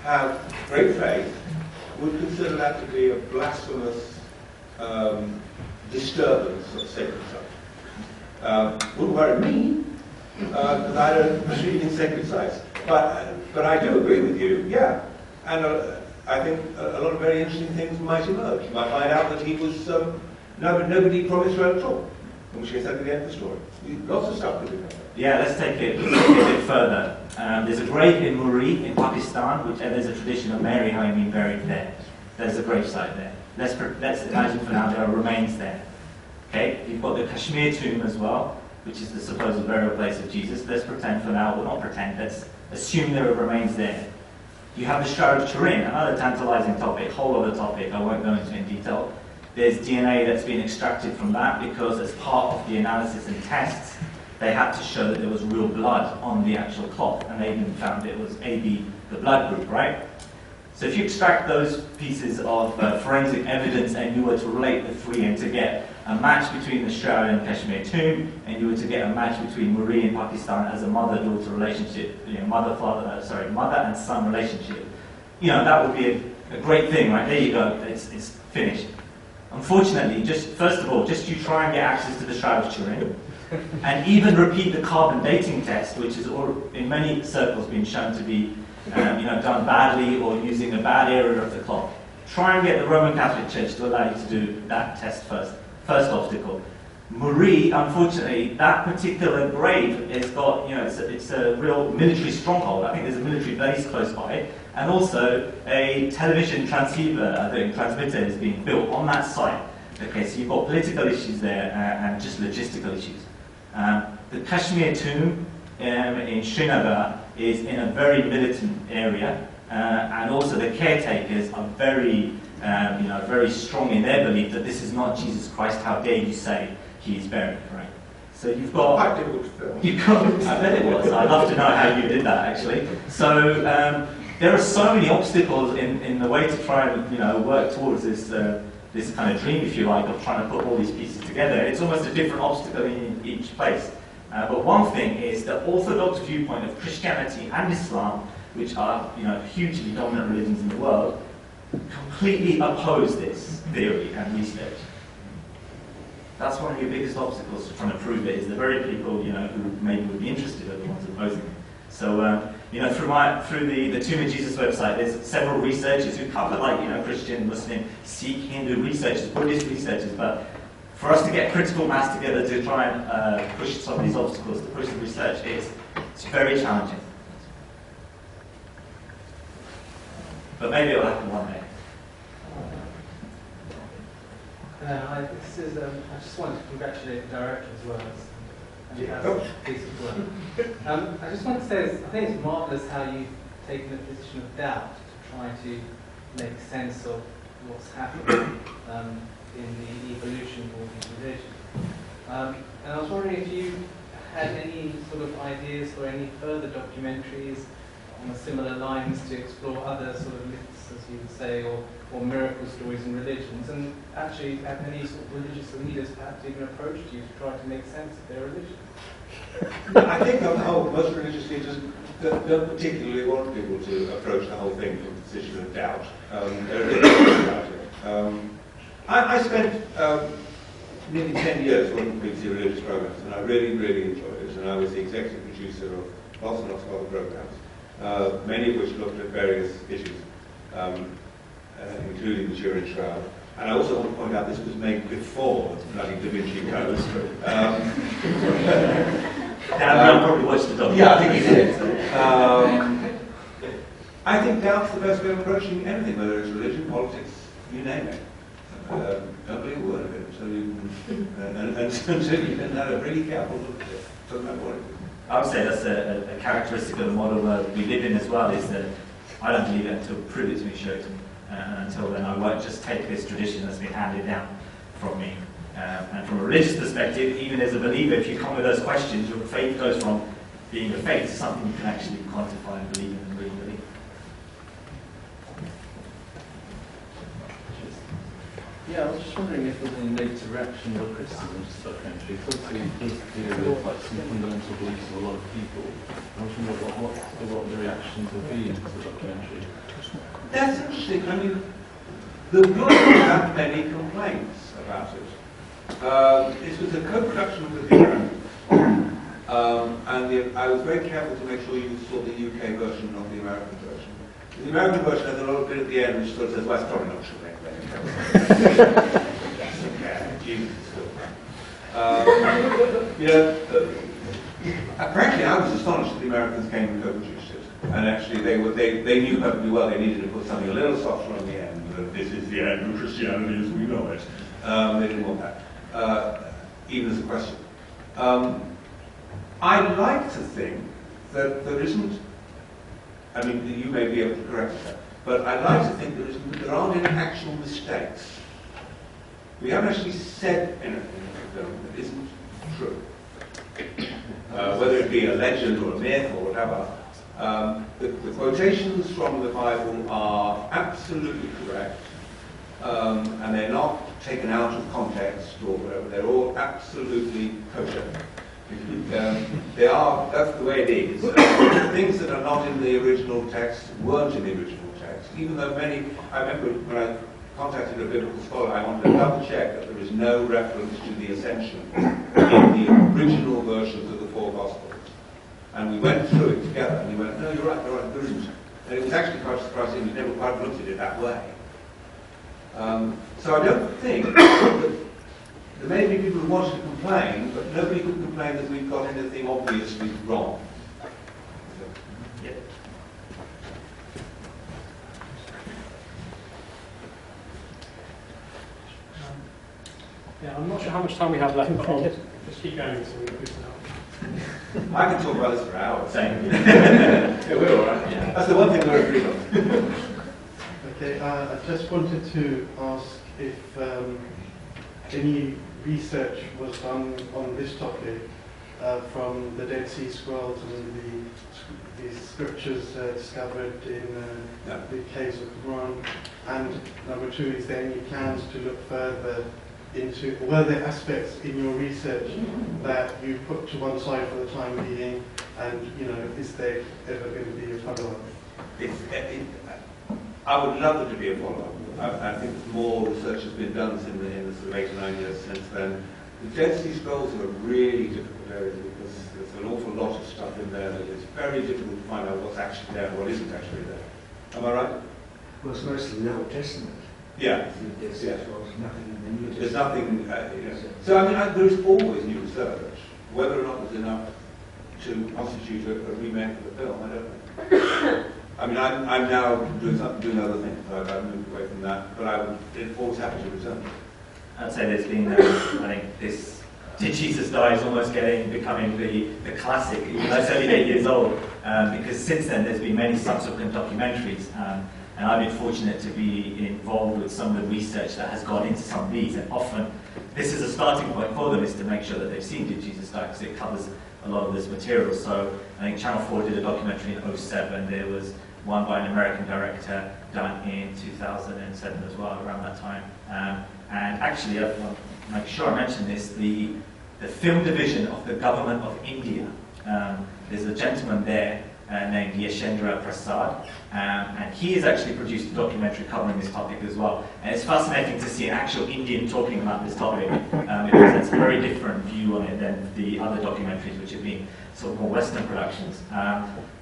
have great faith would consider that to be a blasphemous disturbance of sacred sites. Wouldn't worry me, because I don't believe in sacred sites. But I do agree with you, yeah. And I think a lot of very interesting things might emerge. You might find out that he was nobody from Israel at all, in which case that'd be the end of the story. Lots of stuff could be done. Yeah, let's take it a bit further. There's a grave in Muri in Pakistan, which there's a tradition of Mary having been buried there. There's a grave site there. Let's imagine for now there are remains there. Okay, you've got the Kashmir tomb as well, which is the supposed burial place of Jesus. Let's pretend for now, well not pretend, let's assume there are remains there. You have the Shroud of Turin, another tantalizing topic, whole other topic, I won't go into in detail. There's DNA that's been extracted from that because as part of the analysis and tests, they had to show that there was real blood on the actual cloth, and they even found it was AB, the blood group, right? So if you extract those pieces of forensic evidence and you were to relate the three and to get a match between the Shroud and Kashmir tomb, and you were to get a match between Muri and Pakistan as a mother-daughter relationship, you know, mother and son relationship, you know, that would be a great thing, right? There you go, it's finished. Unfortunately, first of all, you try and get access to the Shroud of Turin, and even repeat the carbon dating test, which is in many circles been shown to be done badly or using a bad area of the cloth. Try and get the Roman Catholic Church to allow you to do that test first. First obstacle. Muri, unfortunately, that particular grave has got, you know, it's a real military stronghold. I think there's a military base close by, and also a television transmitter is being built on that site. Okay, so you've got political issues there and just logistical issues. The Kashmir tomb in Srinagar is in a very militant area, and also the caretakers are very strong in their belief that this is not Jesus Christ. How dare you say he is buried, right? So you've got. Quite difficult to film. I bet it was. I'd love to know how you did that, actually. So there are so many obstacles in the way to try and work towards this kind of dream, if you like, of trying to put all these pieces together. It's almost a different obstacle in each place. But one thing is the orthodox viewpoint of Christianity and Islam, which are hugely dominant religions in the world, completely oppose this theory and research. That's one of your biggest obstacles to trying to prove it, is the very people who maybe would be interested are the ones opposing it. So through the Tomb of Jesus website, there's several researchers who cover Christian, Muslim, Sikh, Hindu researchers, Buddhist researchers, but for us to get critical mass together to try and push some of these obstacles, to push the research, it's very challenging. But maybe it'll happen one day. I just wanted to congratulate the director as well. I just want to say, I think it's marvellous how you've taken a position of doubt to try to make sense of what's happening in the evolution of all these religions. And I was wondering if you had any sort of ideas for any further documentaries on similar lines to explore other sort of myths, as you would say, or miracle stories in religions, and actually have any sort of religious leaders perhaps even approached you to try to make sense of their religion? I think on the whole, most religious leaders don't particularly want people to approach the whole thing from a position of doubt. They're a bit about it. I spent nearly 10 years working for BBC religious programs, and I really, really enjoyed it. And I was the executive producer of lots and lots of other programs, many of which looked at various issues, including the Turin Shroud. And I also want to point out this was made before the bloody Da Vinci Code. Dan probably watched the documentary. Yeah, I think he did. I think doubt's the best way of approaching anything, whether it's religion, politics, you name it. Don't believe a word of it until you can have a really careful look at it. Doesn't matter what it is. I would say that's a characteristic of the model we live in as well, is that I don't believe it until prove it to me, show it to me. And until then, I won't just take this tradition that's been handed down from me. And from a religious perspective, even as a believer, if you come with those questions, your faith goes from being a faith is something you can actually quantify and believe in and really believe. Yeah, I was just wondering if there's any negative reaction or criticism to the documentary. Because obviously it does deal with like some fundamental beliefs of a lot of people. I was wondering what the reactions have been to the documentary. That's interesting. I mean, the book had many complaints about it. This was a co-production with the Americans, and I was very careful to make sure you saw the UK version, not the American version. The American version has a little bit at the end which sort of says, well, it's probably not true. Jesus is still frankly, I was astonished that the Americans came and co-produced it. And actually, they knew perfectly well they needed to put something a little softer on the end. That this is the end of Christianity as we know it. They didn't want that, even as a question. I'd like to think that there isn't. I mean, you may be able to correct that. But I'd like to think there aren't any actual mistakes. We haven't actually said anything in the film that isn't true. Whether it be a legend or a myth or whatever, the quotations from the Bible are absolutely correct, and they're not taken out of context or whatever. They're all absolutely kosher. That's the way it is. Things that are not in the original text weren't in the original text, even though I remember when I contacted a biblical scholar, I wanted to double check that there is no reference to the ascension in the original versions of the four Gospels. And we went through it together, and he went, no, you're right, there isn't. And it was actually quite surprising, we never quite looked at it that way. So I don't think that there may be people who wanted to complain, but nobody could complain that we've got anything obviously wrong. Yeah. Yeah, I'm not sure how much time we have left, but I'll just keep going until we lose now. I can talk about this for hours. Same. Yeah, we're all right. Yeah. That's the one thing we're agreed on. Okay, I just wanted to ask if any research was done on this topic from the Dead Sea Scrolls and the scriptures discovered in the caves of Qumran. And number two, is there any plans to look further into, were there aspects in your research that you put to one side for the time being, and is there ever going to be a follow-up? I would love there to be a follow-up. I think more research has been done in the sort of 8 or 9 years since then. The Dead Sea Scrolls are a really difficult area because there's an awful lot of stuff in there that it's very difficult to find out what's actually there and what isn't actually there. Am I right? Well, it's mostly the Old Testament. Yeah. There's nothing in the New Testament. There's nothing, So I mean, there's always new research. Whether or not there's enough to constitute a remake of the film, I don't know. I mean, I'm now doing other things. I've moved away from that, but I would always happy to return. I'd say there's been, I think this Did Jesus Die is almost becoming the classic, even though it's only 8 years old, because since then there's been many subsequent documentaries, and I've been fortunate to be involved with some of the research that has gone into some of these, and often this is a starting point for them, is to make sure that they've seen Did Jesus Die, because it covers a lot of this material. So I think Channel 4 did a documentary in 2007, there was one by an American director done in 2007 as well, around that time. And actually, I'll make sure I mention this, the film division of the government of India, there's a gentleman there named Yashendra Prasad, and he has actually produced a documentary covering this topic as well. And it's fascinating to see an actual Indian talking about this topic. It presents a very different view on it than the other documentaries which have been sort of more Western productions.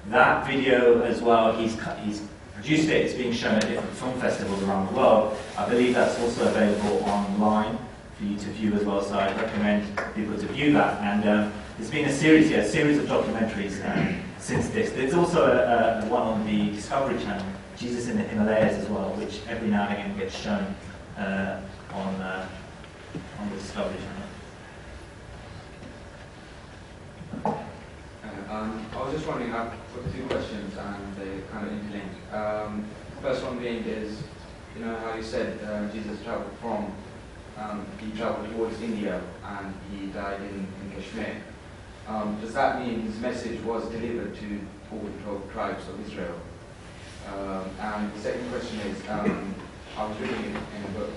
That video as well, he's produced it, it's being shown at different film festivals around the world. I believe that's also available online for you to view as well, so I'd recommend people to view that. And there's been a series of documentaries since this. There's also one on the Discovery Channel, Jesus in the Himalayas as well, which every now and again gets shown on the Discovery Channel. I was just wondering, I've got two questions and they kind of interlink. First one being is, you know how you said Jesus travelled he travelled towards India and he died in Kashmir. does that mean his message was delivered to all 12 tribes of Israel? And the second question is, I was reading in a book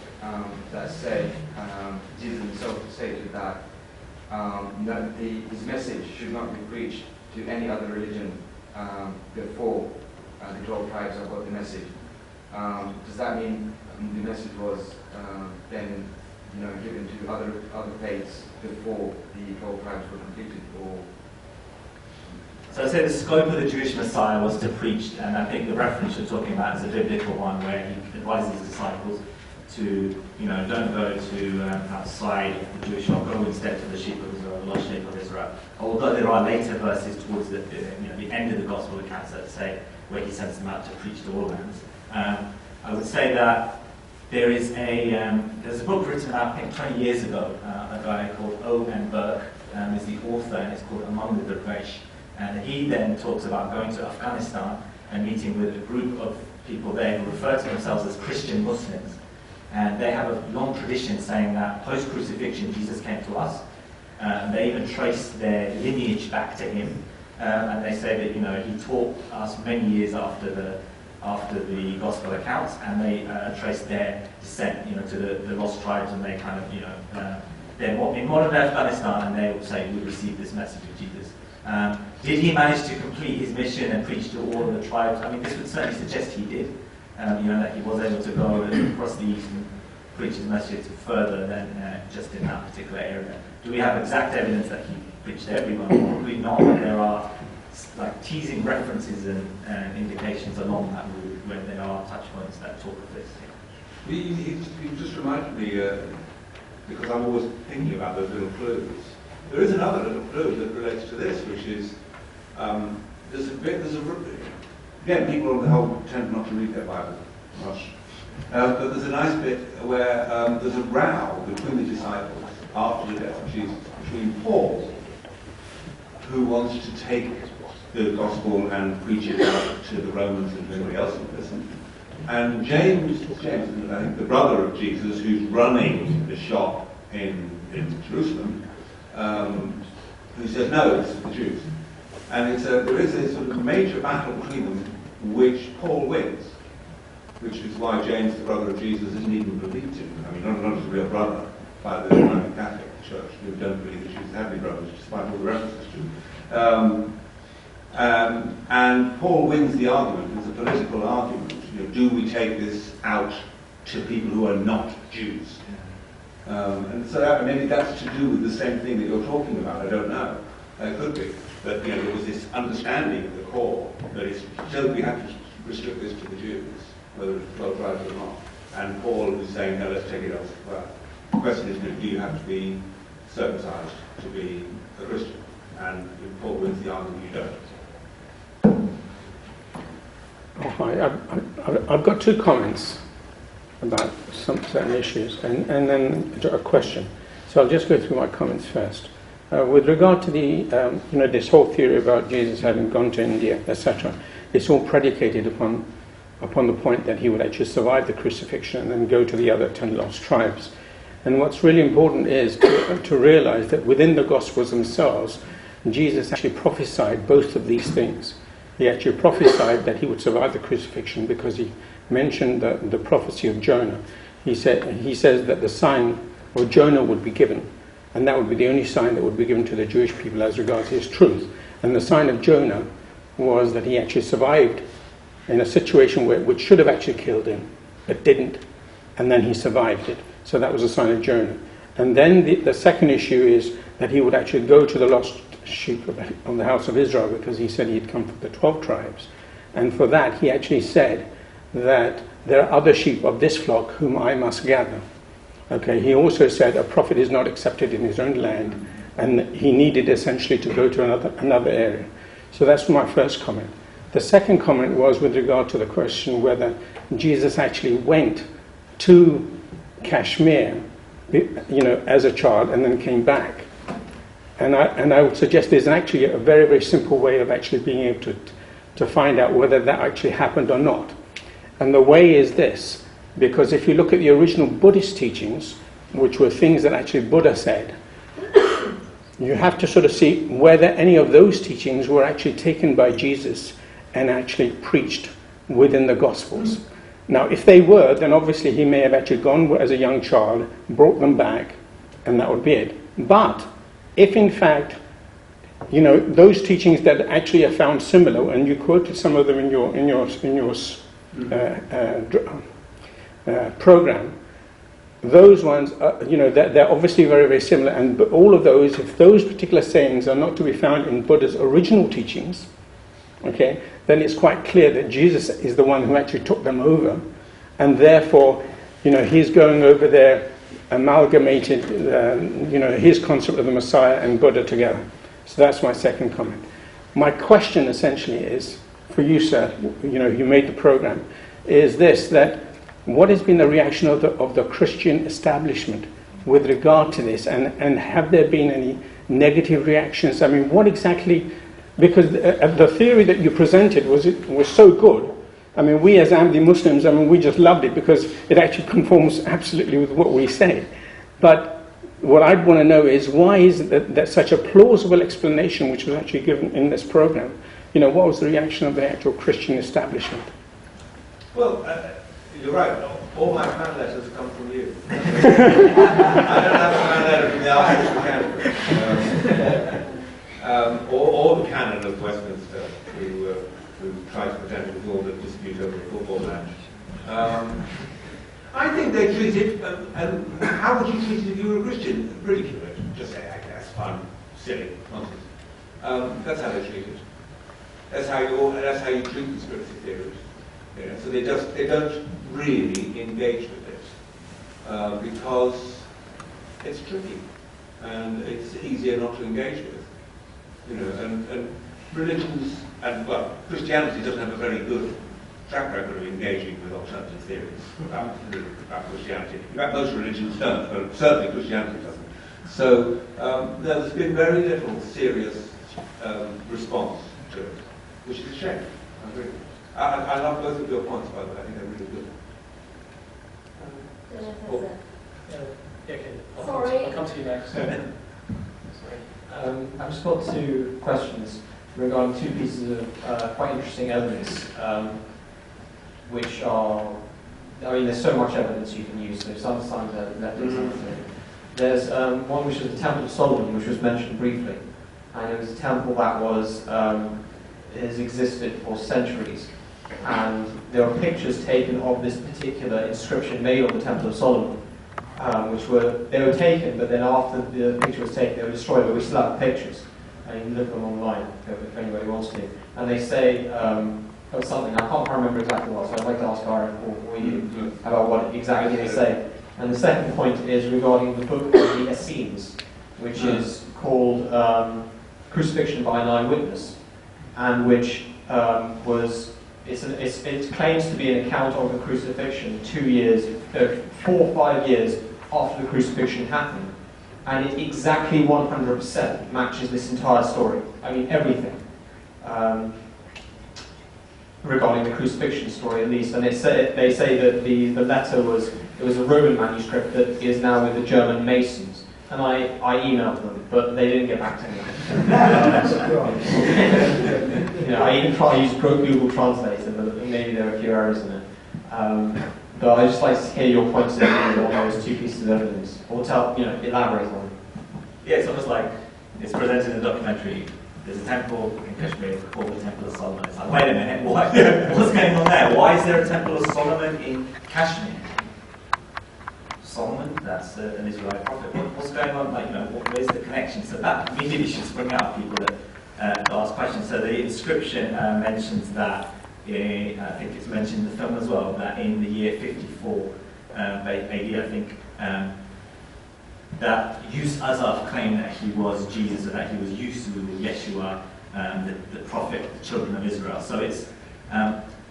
that said, Jesus himself stated that his message should not be preached to any other religion before the 12 tribes have got the message. Does that mean the message was then given to other faiths before the 12 tribes were completed? Or so I say the scope of the Jewish Messiah was to preach, and I think the reference you're talking about is a biblical one where he advises his disciples to, don't go to outside the Jewish law, go instead to the sheep of Israel, the lost sheep of Israel. Although there are later verses towards the end of the gospel accounts that say where he sends them out to preach to all lands. I would say that there's a book written about, I think, 20 years ago. A guy called O.N. Burke is the author, and it's called Among the Dervish. And he then talks about going to Afghanistan and meeting with a group of people there who refer to themselves as Christian Muslims. And they have a long tradition saying that post-crucifixion Jesus came to us. They even trace their lineage back to him. And they say that he taught us many years after the gospel accounts, and they trace their descent to the lost tribes, and they kind of they're in modern Afghanistan, and they will say we received this message of Jesus. Did he manage to complete his mission and preach to all of the tribes? I mean, this would certainly suggest he did. That he was able to go across the east and preach his message further than just in that particular area. Do we have exact evidence that he preached to everyone? Probably not. There are teasing references and indications along that route when there are touch points that talk of this. You just reminded me, because I'm always thinking about those little clues. There is another little clue that relates to this, which is again, people on the whole tend not to read their Bible much. But there's a nice bit where there's a row between the disciples after the death of Jesus, between Paul, who wants to take the gospel and preach it out to the Romans and everybody else in prison, and James, I think the brother of Jesus, who's running the shop in Jerusalem, who says, no, it's the Jews. And there is a sort of major battle between them, which Paul wins, which is why James, the brother of Jesus, isn't even believed in. I mean, not as a real brother by the Roman Catholic Church, who don't believe that Jesus had any brothers, despite all the references to him. And Paul wins the argument. It's a political argument. Do we take this out to people who are not Jews? And so maybe that's to do with the same thing that you're talking about. I don't know. It could be. But there was this understanding of the core that we have to restrict this to the Jews, whether it's 12 tribes or not. And Paul is saying, no, let's take it elsewhere. The question is, do you have to be circumcised to be a Christian? And Paul wins the argument, you don't. I've got two comments about some certain issues, and then a question. So I'll just go through my comments first. With regard to the, this whole theory about Jesus having gone to India, etc., it's all predicated upon the point that he would actually survive the crucifixion and then go to the other 10 lost tribes. And what's really important is to realize that within the Gospels themselves, Jesus actually prophesied both of these things. He actually prophesied that he would survive the crucifixion because he mentioned the prophecy of Jonah. He says that the sign of Jonah would be given, and that would be the only sign that would be given to the Jewish people as regards his truth. And the sign of Jonah was that he actually survived in a situation which should have actually killed him, but didn't, and then he survived it. So that was a sign of Jonah. And then the second issue is that he would actually go to the lost sheep of the house of Israel, because he said he had come from the 12 tribes. And for that, he actually said that there are other sheep of this flock whom I must gather. Okay, he also said a prophet is not accepted in his own land, and he needed essentially to go to another area. So that's my first comment. The second comment was with regard to the question whether Jesus actually went to Kashmir, as a child, and then came back. And I would suggest there's actually a very, very simple way of actually being able to find out whether that actually happened or not. And the way is this, because if you look at the original Buddhist teachings, which were things that actually Buddha said, you have to sort of see whether any of those teachings were actually taken by Jesus and actually preached within the Gospels. Now, if they were, then obviously he may have actually gone as a young child, brought them back, and that would be it. But if in fact, those teachings that actually are found similar, and you quoted some of them in your program, those ones, they're obviously very, very similar, and all of those, if those particular sayings are not to be found in Buddha's original teachings, okay, then it's quite clear that Jesus is the one who actually took them over, and therefore, he's going over there, amalgamated, his concept of the Messiah and Buddha together. So that's my second comment. My question essentially is, for you, sir, you made the program, is this, that what has been the reaction of the Christian establishment with regard to this, and have there been any negative reactions? I mean, what exactly, because the theory that you presented was so good. I mean, we as Ahmadi Muslims, we just loved it because it actually conforms absolutely with what we say. But what I'd want to know is, why is it that such a plausible explanation which was actually given in this program, what was the reaction of the actual Christian establishment? Well, you're right. All my fan letters come from you. I don't have a fan letter from the Archbishop of Canterbury, or the canon of Westminster, who tried to pretend it was all a dispute over a football match. I think they treat it, and how would you treat it if you were a Christian? Ridicule it. Just say, that's fun, silly, nonsense. That's how they treat it. That's how you treat conspiracy theories. So they don't really engage with it because it's tricky and it's easier not to engage with. And religions Christianity doesn't have a very good track record of engaging with alternative theories about Christianity. In fact, most religions don't, but certainly Christianity doesn't. So there's been very little serious response to it, which is a shame. I love both of your points, by the way. I think they're really good. Sorry. I'll come to you next. Sorry. I've just got two questions regarding two pieces of quite interesting evidence, which are, there's so much evidence you can use, so sometimes that is something. There's one which is the Temple of Solomon, which was mentioned briefly, and it was a temple that has existed for centuries. And there are pictures taken of this particular inscription made on the Temple of Solomon, they were taken, but then after the picture was taken, they were destroyed, but we still have the pictures. And you can look them online if anybody wants to. And they say something, I can't remember exactly what, so I'd like to ask Aaron or you about what exactly they say. And the second point is regarding the book of the Essenes, which is called Crucifixion by an Eyewitness, and which it claims to be an account of the crucifixion 4 or 5 years after the crucifixion happened, and it exactly 100% matches this entire story. Everything regarding the crucifixion story, at least. And they say that the letter was a Roman manuscript that is now with the German Masons. And I emailed them, but they didn't get back to me. I even tried to use Google Translator, but maybe there were a few errors in it. But I'd just like to hear your points on those two pieces of evidence, or elaborate on it. Yeah, it's almost like it's presented in the documentary. There's a temple in Kashmir called the Temple of Solomon. It's like, wait a minute, what's going on there? Why is there a Temple of Solomon in Kashmir? Solomon, that's an Israelite prophet. What's going on? Where's the connection? So that immediately should spring out people that ask questions. So the inscription mentions that, I think it's mentioned in the film as well, that in the year 54 AD, I think, that Yusuf claimed that he was Jesus, or that he was Yusuf, Yeshua, the prophet, the children of Israel. So it's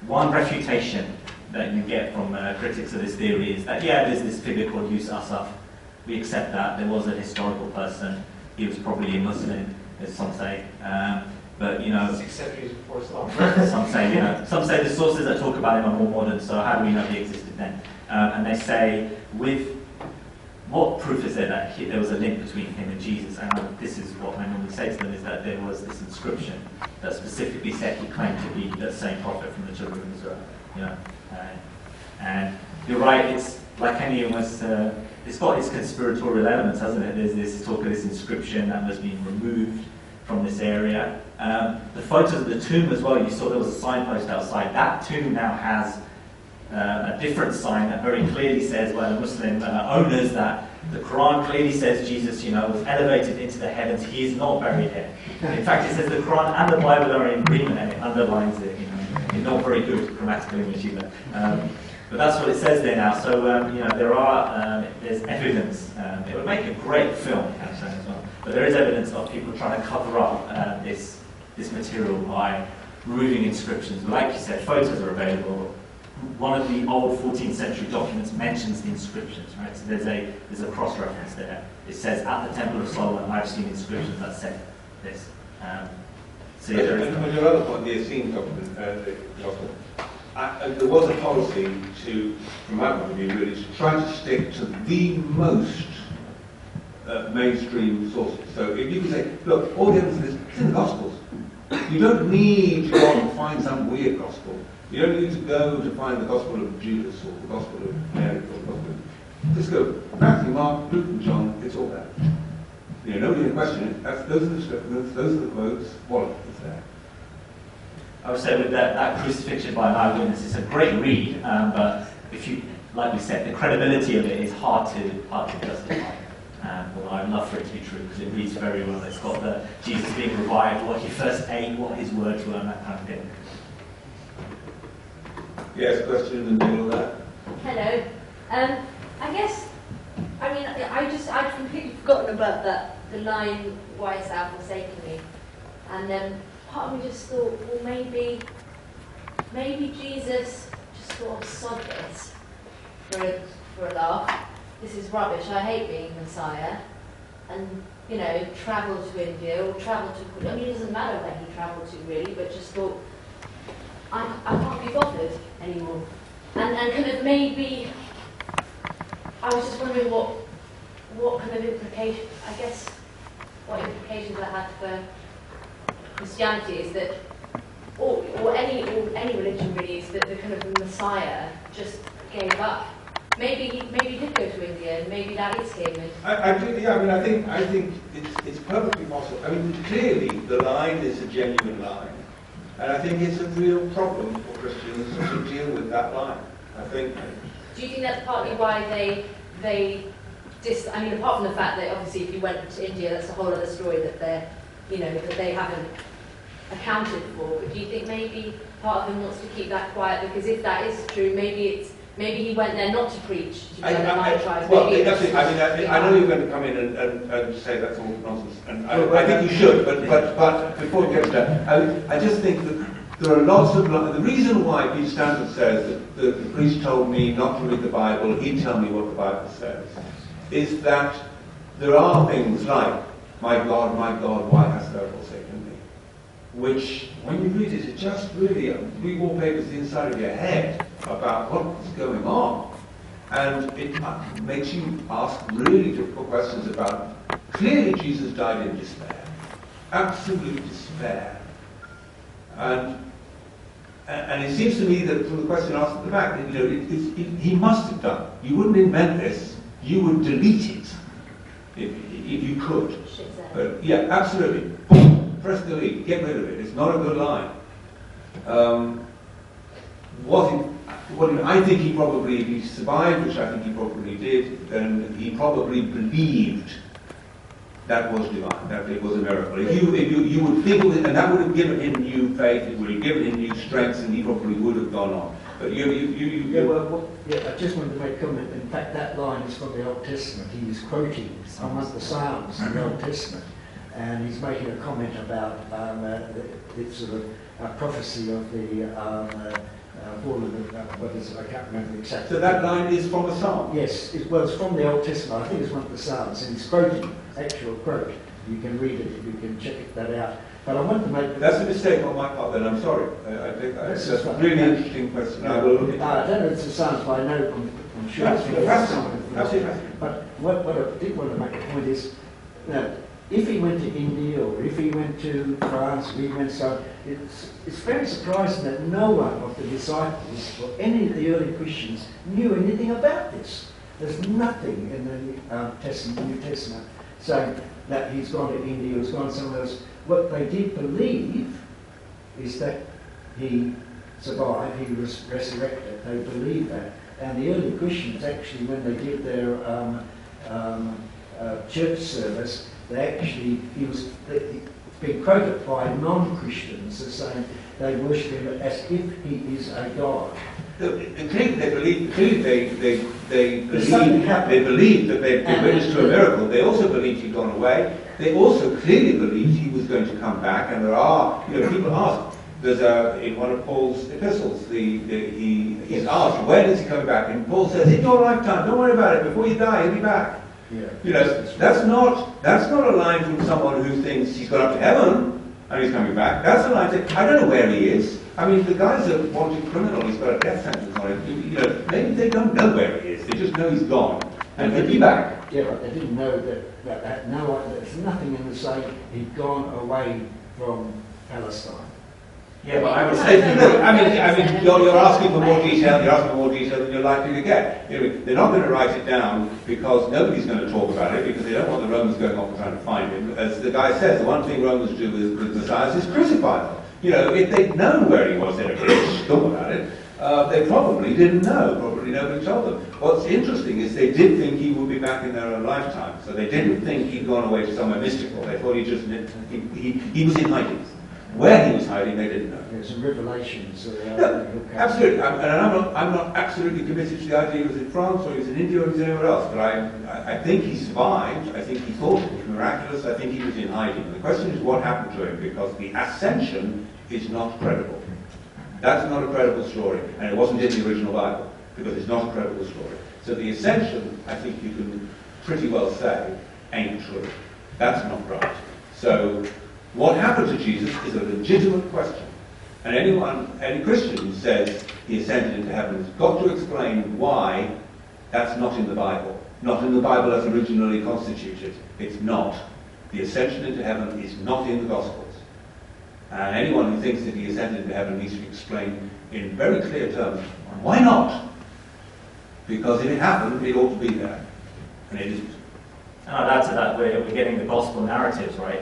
one refutation that you get from critics of this theory is that, there's this figure called Yusuf. We accept that. There was a historical person. He was probably a Muslim, as some say. But 6 centuries before Islam. some say the sources that talk about him are more modern, so how do we know he existed then? And they say with what proof is there that there was a link between him and Jesus? And this is what I normally say to them, is that there was this inscription that specifically said he claimed to be the same prophet from the children of Israel. You know, and you're right, it's like any almost, it's got its conspiratorial elements, hasn't it? There's this talk of this inscription that was being removed from this area. The photos of the tomb as well, you saw there was a signpost outside. That tomb now has a different sign that very clearly says by the Muslim owners that the Quran clearly says Jesus, you know, was elevated into the heavens. He is not buried here. In fact, it says the Quran and the Bible are in agreement, and it underlines it. You know, it's not very good grammatical English either. But that's what it says there now. So you know, there's evidence. It would make a great film, as well. But there is evidence of people trying to cover up this material by removing inscriptions. Like you said, photos are available. One of the old 14th century documents mentions the inscriptions, right? So there's a cross-reference there. It says, at the Temple of Solomon, I've seen inscriptions that say this. So yeah, on your other point, the Essene document, there was a policy from my point of view, really, to try to stick to the most mainstream sources. So if you can say, look, all the evidence is in the Gospels. You don't need to go and find some weird Gospel. You don't need to go to find the Gospel of Judas or the Gospel of Mary or the Gospel of... Just go, Matthew, Mark, Luke and John, it's all there. You know, nobody can question it. Those are the scriptures, those are the quotes, wallet is there. I would say with that crucifixion by an eyewitness, it's a great read, but if you, like we said, the credibility of it is hard to justify. Well, I'd love for it to be true because it reads very well. It's got the Jesus being revived, what he first ate, what his words were, and that kind of thing. Yes, question in the middle of that. Hello. I guess, I mean, I'd completely forgotten about the line, why hast thou forsaken me? And then part of me just thought, well, maybe Jesus just thought, sod this for a laugh. This is rubbish. I hate being Messiah. And, you know, travel to India or travel to, I mean, it doesn't matter where he travelled to really, but just thought, I can't be bothered anymore. And kind of maybe, I was just wondering what kind of implications, I guess, what implications that had for Christianity is that, or any religion really, is that the kind of Messiah just gave up. Maybe he did go to India, and maybe that is him. I think it's perfectly possible. I mean, clearly the line is a genuine line. And I think it's a real problem for Christians to deal with that line. I think. Do you think that's partly why they I mean, apart from the fact that obviously if you went to India, that's a whole other story that they haven't accounted for. But do you think maybe part of them wants to keep that quiet because if that is true, maybe he went there not to preach to the other tribes. Well, I know you're going to come in and say that's all nonsense, and I think you should. But before we get to that, I just think that there are lots of the reason why Pete Stanford says that the priest told me not to read the Bible, he'd tell me what the Bible says, is that there are things like, my God, why hast thou forsaken me? Which, when you read it, it just really re-wallpapers the inside of your head about what's going on. And it makes you ask really difficult questions about, clearly Jesus died in despair. Absolute despair. And it seems to me that from the question asked at the back, he must have done. You wouldn't invent this, you would delete it if you could. But yeah, absolutely. Boom, press delete, get rid of it. It's not a good line. I think he probably, if he survived, which I think he probably did, then he probably believed that was divine, that it was a miracle. If you would think of it, and that would have given him new faith, it would have given him new strength, and he probably would have gone on. But I just wanted to make a comment. In fact, that line is from the Old Testament. He is quoting among the Psalms in the Old Testament, and he's making a comment about the sort of prophecy of the fall of what is it? I can't remember exactly. So that line is from a Psalm? Yes, it's from the Old Testament. I think it's one of the Psalms, and he's quoting, actual quote. You can read it, you can check that out. But I want to make... That's a mistake on my part then, I'm sorry. I think that's a really interesting question. I don't know if it's the Psalms, but I know I'm sure. Absolutely. But what I did want to make a point is that if he went to India or if he went to France, or he went so, it's very surprising that no one of the disciples or any of the early Christians knew anything about this. There's nothing in the New Testament saying that he's gone to India or he's gone somewhere else. What they did believe is that he survived, he was resurrected. They believed that. And the early Christians actually, when they did their church service, it's been quoted by non-Christians as saying they worship him as if he is a god. They believe that they'd witnessed to a miracle. They also believed he'd gone away. They also clearly believed he was going to come back. And there are, people ask. There's in one of Paul's epistles, he's asked, when is he coming back? And Paul says, in your lifetime, don't worry about it. Before you die, he'll be back. Yeah. That's not a line from someone who thinks he's gone up to heaven and he's coming back. That's a line saying, I don't know where he is. I mean, the guy's a wanted criminal. He's got a death sentence on him. Maybe they don't know where he is. They just know he's gone and he'll be back. Yeah, but they didn't know that there's nothing in the saying he'd gone away from Palestine. Yeah, but I would say, you're asking for more detail. You're asking for more detail than you're likely to get. They're not going to write it down because nobody's going to talk about it because they don't want the Romans going off and trying to find him. As the guy says, the one thing Romans do with Messiah is crucify them. If they'd known where he was, they'd have thought about it. They probably didn't know. Probably nobody told them. What's interesting is they did think he would be back in their own lifetime. So they didn't think he'd gone away to somewhere mystical. They thought he was in hiding. Where he was hiding, they didn't know. There's some revelations. Absolutely. I'm not absolutely committed to the idea he was in France or he was in India or he was anywhere else, but I think he survived. I think he thought it was miraculous. I think he was in hiding. And the question is what happened to him, because the ascension is not credible. That's not a credible story, and it wasn't in the original Bible, because it's not a credible story. So the ascension, I think you can pretty well say, ain't true. That's not right. So what happened to Jesus is a legitimate question. And any Christian who says he ascended into heaven has got to explain why that's not in the Bible. Not in the Bible as originally constituted. It's not. The ascension into heaven is not in the Gospels. And anyone who thinks that he ascended into heaven needs to explain in very clear terms, why not? Because if it happened, it ought to be there. And it isn't. And I'd add to that, we're getting the Gospel narratives, right?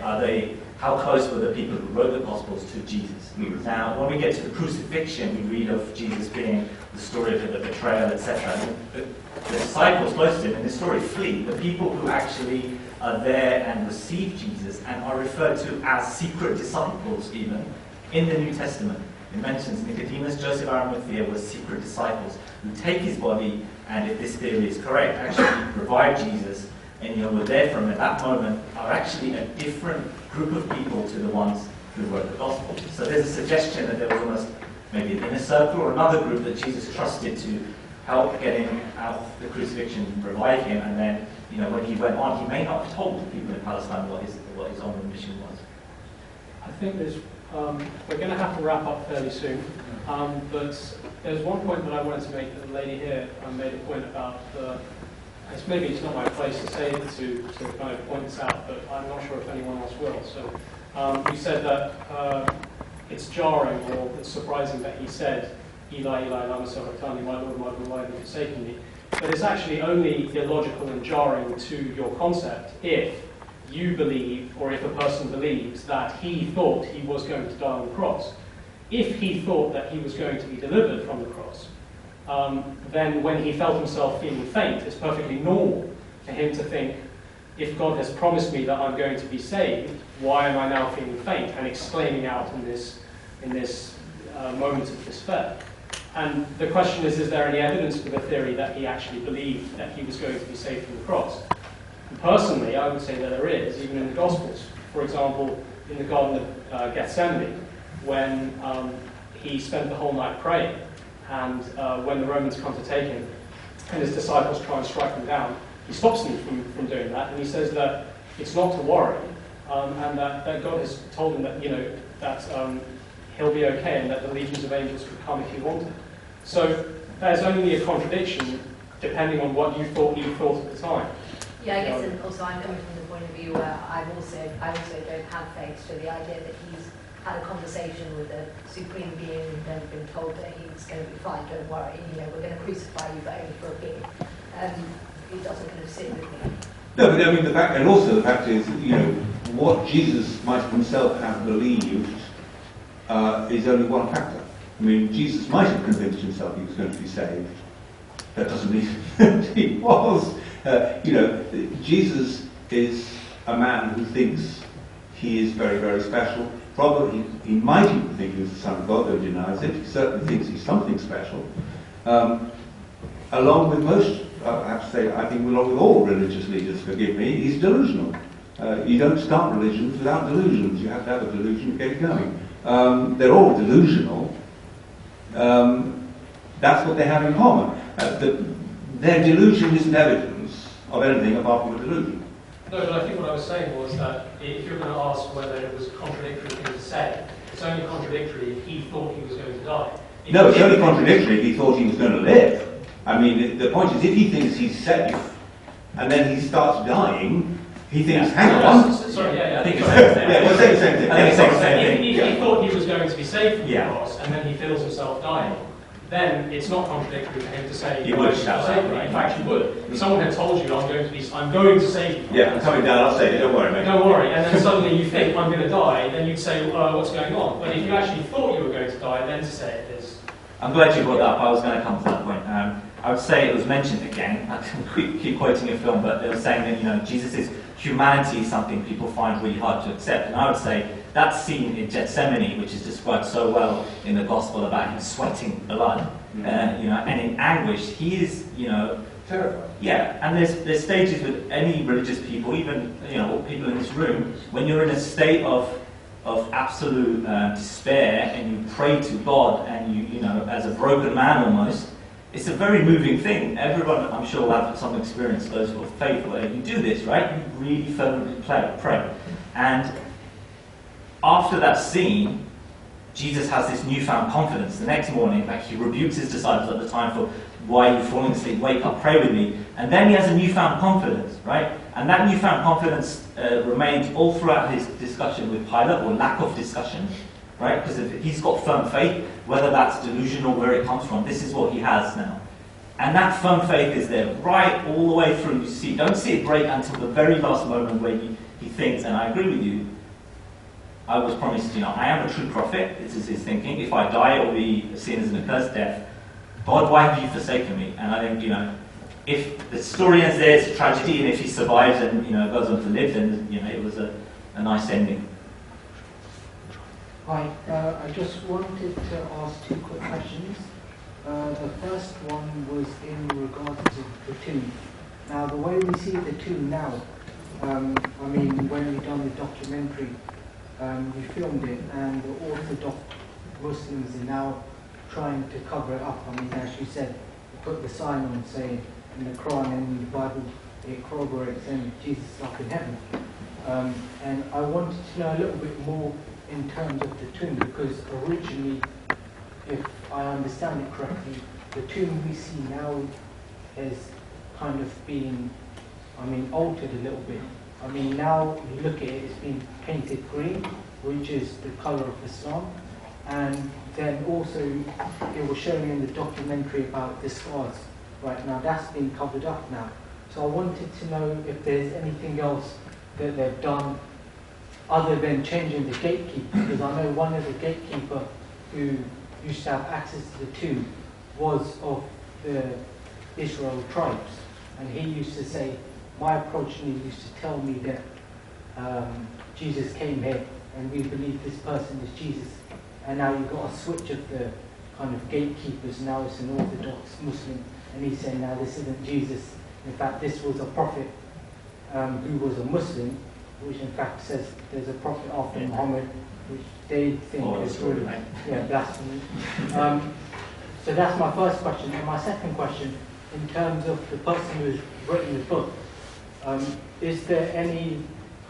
How close were the people who wrote the Gospels to Jesus? Mm-hmm. Now, when we get to the crucifixion, we read of Jesus being the story of the betrayal, etc. The disciples close to him in this story flee. The people who actually are there and receive Jesus and are referred to as secret disciples even in the New Testament. It mentions Nicodemus, Joseph, Arimathea were secret disciples who take his body and, if this theory is correct, actually revive Jesus and were there from at that moment are actually a different group of people to the ones who wrote the Gospel. So there's a suggestion that there was almost maybe an inner circle or another group that Jesus trusted to help get him out of the crucifixion, revive him, and then when he went on, he may not have told the people in Palestine what his onward mission was. I think we're going to have to wrap up fairly soon, but there's one point that I wanted to make. The lady here made a point about maybe it's not my place to say it to kind of point this out, but I'm not sure if anyone else will. So you said that it's jarring or it's surprising that he said, Eli, Eli, lama sabachthani, my Lord, why have you forsaken me? But it's actually only illogical and jarring to your concept if you believe, or if a person believes, that he thought he was going to die on the cross. If he thought that he was going to be delivered from the cross, then when he felt himself feeling faint, it's perfectly normal for him to think, if God has promised me that I'm going to be saved, why am I now feeling faint? And exclaiming out in this moment of despair. And the question is there any evidence for the theory that he actually believed that he was going to be saved from the cross? And personally, I would say that there is, even in the Gospels. For example, in the Garden of Gethsemane, when he spent the whole night praying, and when the Romans come to take him, and his disciples try and strike him down, he stops them from doing that, and he says that it's not to worry, and that God has told him that, that he'll be okay, and that the legions of angels could come if he wanted. So there's only a contradiction depending on what you thought he thought at the time. Yeah, I guess, and also I'm coming from the point of view where I also don't have faith to the idea that he's had a conversation with a supreme being and then been told that he's going to be fine, don't worry, we're going to crucify you, but only for a pig. It doesn't kind of sit with me. No, but I mean, the fact is, what Jesus might himself have believed is only one factor. I mean, Jesus might have convinced himself he was going to be saved. That doesn't mean that he was. Jesus is a man who thinks he is very, very special. Probably he might even think he's the Son of God, though he denies it. He certainly thinks he's something special. Along with most, I have to say, I think along with all religious leaders, forgive me, he's delusional. You don't start religions without delusions. You have to have a delusion to get it going. They're all delusional. That's what they have in common. Their delusion isn't evidence of anything apart from a delusion. No, but I think what I was saying was that if you're going to ask whether it was a contradictory thing to say, it's only contradictory if he thought he was going to die. No, it's only contradictory if he thought he was going to live. I mean, the point is, if he thinks he's safe, and then he starts dying, he thinks, hang on. Sorry, I think it's the same thing. We'll say the same thing. If he thought he was going to be safe from the cross, and then he feels himself dying, then it's not contradictory for him to say he would shout out. In fact, he would. If someone had told you, I'm going to save you. Yeah, I'm coming down, I'll save you, don't worry, mate. Don't worry. And then suddenly you think, I'm going to die, then you'd say, what's going on? But if you actually thought you were going to die, then to say it is. I'm glad you brought that up. I was going to come to that point. I would say it was mentioned again. I keep quoting a film, but they were saying that Jesus' humanity is something people find really hard to accept. And I would say that scene in Gethsemane, which is described so well in the Gospel about him sweating blood, and in anguish, he is, terrified. Yeah, and there's stages with any religious people, even people in this room, when you're in a state of absolute despair and you pray to God and you as a broken man almost. It's a very moving thing. Everyone, I'm sure, will have some experience, those who are faithful. You do this, right? You really fervently pray. And after that scene, Jesus has this newfound confidence. The next morning, he rebukes his disciples at the time for, why are you falling asleep? Wake up, pray with me. And then he has a newfound confidence, right? And that newfound confidence remains all throughout his discussion with Pilate, or lack of discussion, right? Because if he's got firm faith, whether that's delusion or where it comes from, this is what he has now. And that firm faith is there right all the way through. You don't see it break until the very last moment where he thinks, and I agree with you, I was promised, I am a true prophet. This is his thinking. If I die, it will be seen as an accursed death. God, why have you forsaken me? And I think, if the story ends there, it's a tragedy, and if he survives and, goes on to live, then, it was a nice ending. Hi, I just wanted to ask two quick questions. The first one was in regards to the tomb. Now, the way we see the tomb now, when we done the documentary, we filmed it, and the Orthodox Muslims are now trying to cover it up. As you said, put the sign on saying in the Quran and in the Bible it corroborates and Jesus is up in heaven. And I wanted to know a little bit more in terms of the tomb, because originally, if I understand it correctly, the tomb we see now has kind of been, altered a little bit. Now you look at it, it's been painted green, which is the colour of Islam. And then also, it was shown in the documentary about the scars. Right now, that's been covered up now. So I wanted to know if there's anything else that they've done other than changing the gatekeeper, because I know one of the gatekeeper who used to have access to the tomb was of the Israel tribes, and he used to say, my progeny used to tell me that Jesus came here and we believe this person is Jesus. And now you've got a switch of the kind of gatekeepers. Now it's an Orthodox Muslim, and he's saying now this isn't Jesus. In fact, this was a prophet who was a Muslim, which in fact says there's a prophet after Muhammad, which they think is really blasphemy. So that's my first question. And my second question, in terms of the person who's written the book, is there any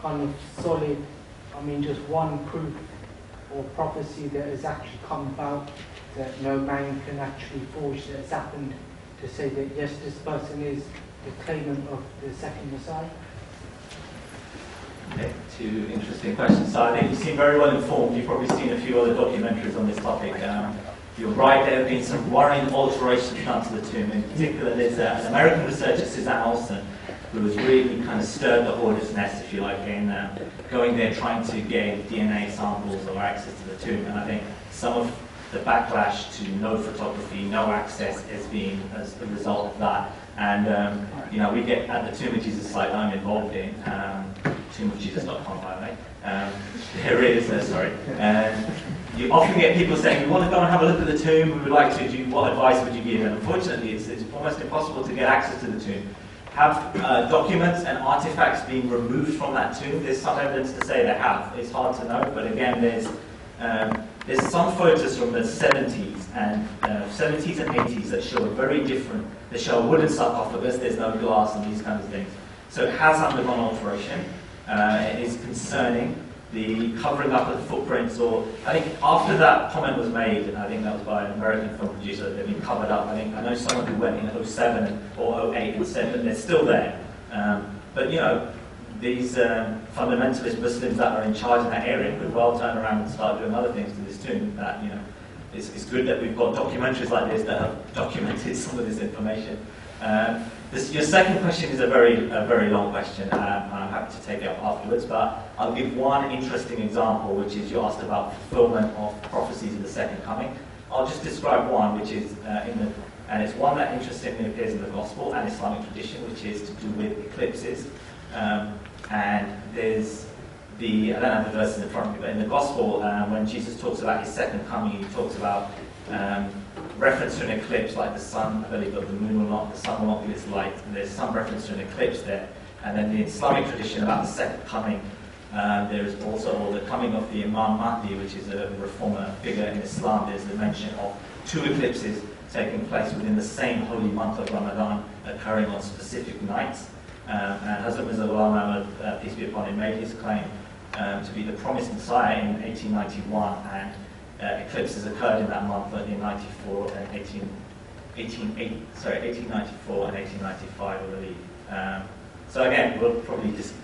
kind of solid, just one proof or prophecy that has actually come about that no man can actually forge that has happened to say that yes, this person is the claimant of the second Messiah? Okay, two interesting questions. So I think you seem very well informed. You've probably seen a few other documentaries on this topic. You're right, there have been some worrying alterations done to the tomb. In particular, there's an American researcher, Suzanne Olsen, who has really kind of stirred the hornet's nest, if you like, in going there trying to get DNA samples or access to the tomb. And I think some of the backlash to no photography, no access has been as a result of that. And, we get at the Tomb of Jesus site I'm involved in, tombofjesus.com, by the way. There is, sorry. You often get people saying, we want to go and have a look at the tomb, we would like to, what advice would you give? And unfortunately, it's almost impossible to get access to the tomb. Have documents and artifacts been removed from that tomb? There's some evidence to say they have. It's hard to know, but again, there's some photos from the 70s and 70s and 80s that show a very different. They show a wooden sarcophagus. There's no glass and these kinds of things. So it has undergone alteration. It is concerning. The covering up of the footprints, or I think after that comment was made, I think that was by an American film producer, that they've been covered up. I know someone who went in 07 or 08 and said that they're still there. But these fundamentalist Muslims that are in charge in that area could well turn around and start doing other things to this tomb. That it's good that we've got documentaries like this that have documented some of this information. Your second question is a very long question. I'm happy to take it up afterwards, but I'll give one interesting example, which is you asked about fulfillment of prophecies of the second coming. I'll just describe one, which is and it's one that interestingly appears in the Gospel and Islamic tradition, which is to do with eclipses. And there's I don't have the verses in front of me, but in the Gospel, when Jesus talks about his second coming, he talks about reference to an eclipse, like the sun, I believe, but the moon will not, the sun will not give its light. And there's some reference to an eclipse there. And then the Islamic tradition about the second coming, there is also the coming of the Imam Mahdi, which is a reformer figure in Islam. There's the mention of two eclipses taking place within the same holy month of Ramadan, occurring on specific nights. And Hazrat Mirza Ghulam Ahmad, peace be upon him, made his claim to be the promised Messiah in 1891, and eclipses occurred in that month in 1894 and 1895, I believe. So again, we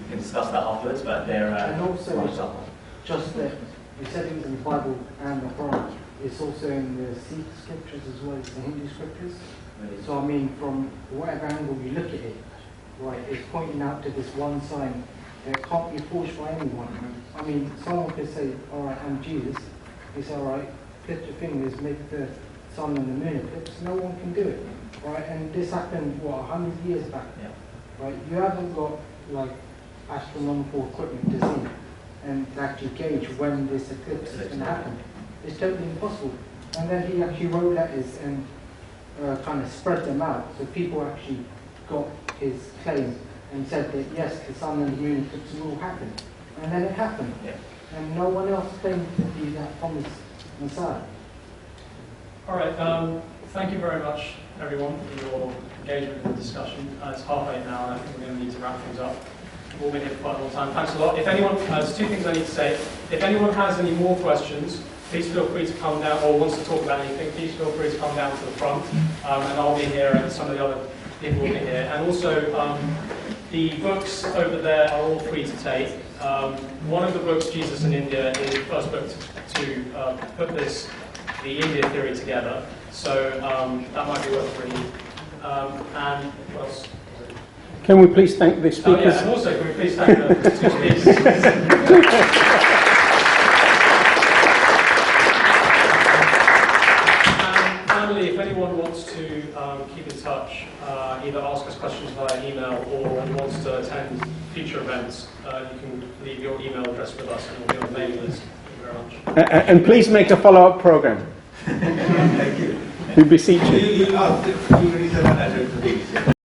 can discuss that afterwards, but they're and also, just that you said it was in the Bible and the Quran. It's also in the Sikh scriptures as well as the Hindu scriptures. Really? So I mean, from whatever angle you look at it, right, it's pointing out to this one sign that can't be forged by anyone. I mean, someone could say, all right, I'm Jesus. You say, all right, clip your fingers, make the sun and the moon eclipse. No one can do it, right? And this happened, 100 years back, right? You haven't got, like, astronomical equipment to see and to actually gauge when this eclipse is going to happen. It's totally impossible. And then he actually wrote letters and kind of spread them out, so people actually got his claim and said that yes, the sun and the moon eclipse will happen. And then it happened. And no one else claimed to be that promised Messiah. All right, thank you very much, everyone, for your engagement in the discussion. It's 8:30 now, and I think we're going to need to wrap things up. We've all been here for quite a long time. Thanks a lot. If anyone, there's two things I need to say. If anyone has any more questions, please feel free to come down, or wants to talk about anything, please feel free to come down to the front, and I'll be here, and some of the other people will be here. And also, the books over there are all free to take. One of the books, Jesus in India, is the first book to put the India theory together. So that might be worth reading. And what else? Can we please thank the speakers? And also, can we please thank the two speakers? Finally, if anyone wants to keep in touch, either ask us questions via email or wants to attend future events, you can leave your email address with us and we'll be on the mailing list. Thank you very much. And please make a follow-up program. Thank you. We beseech you.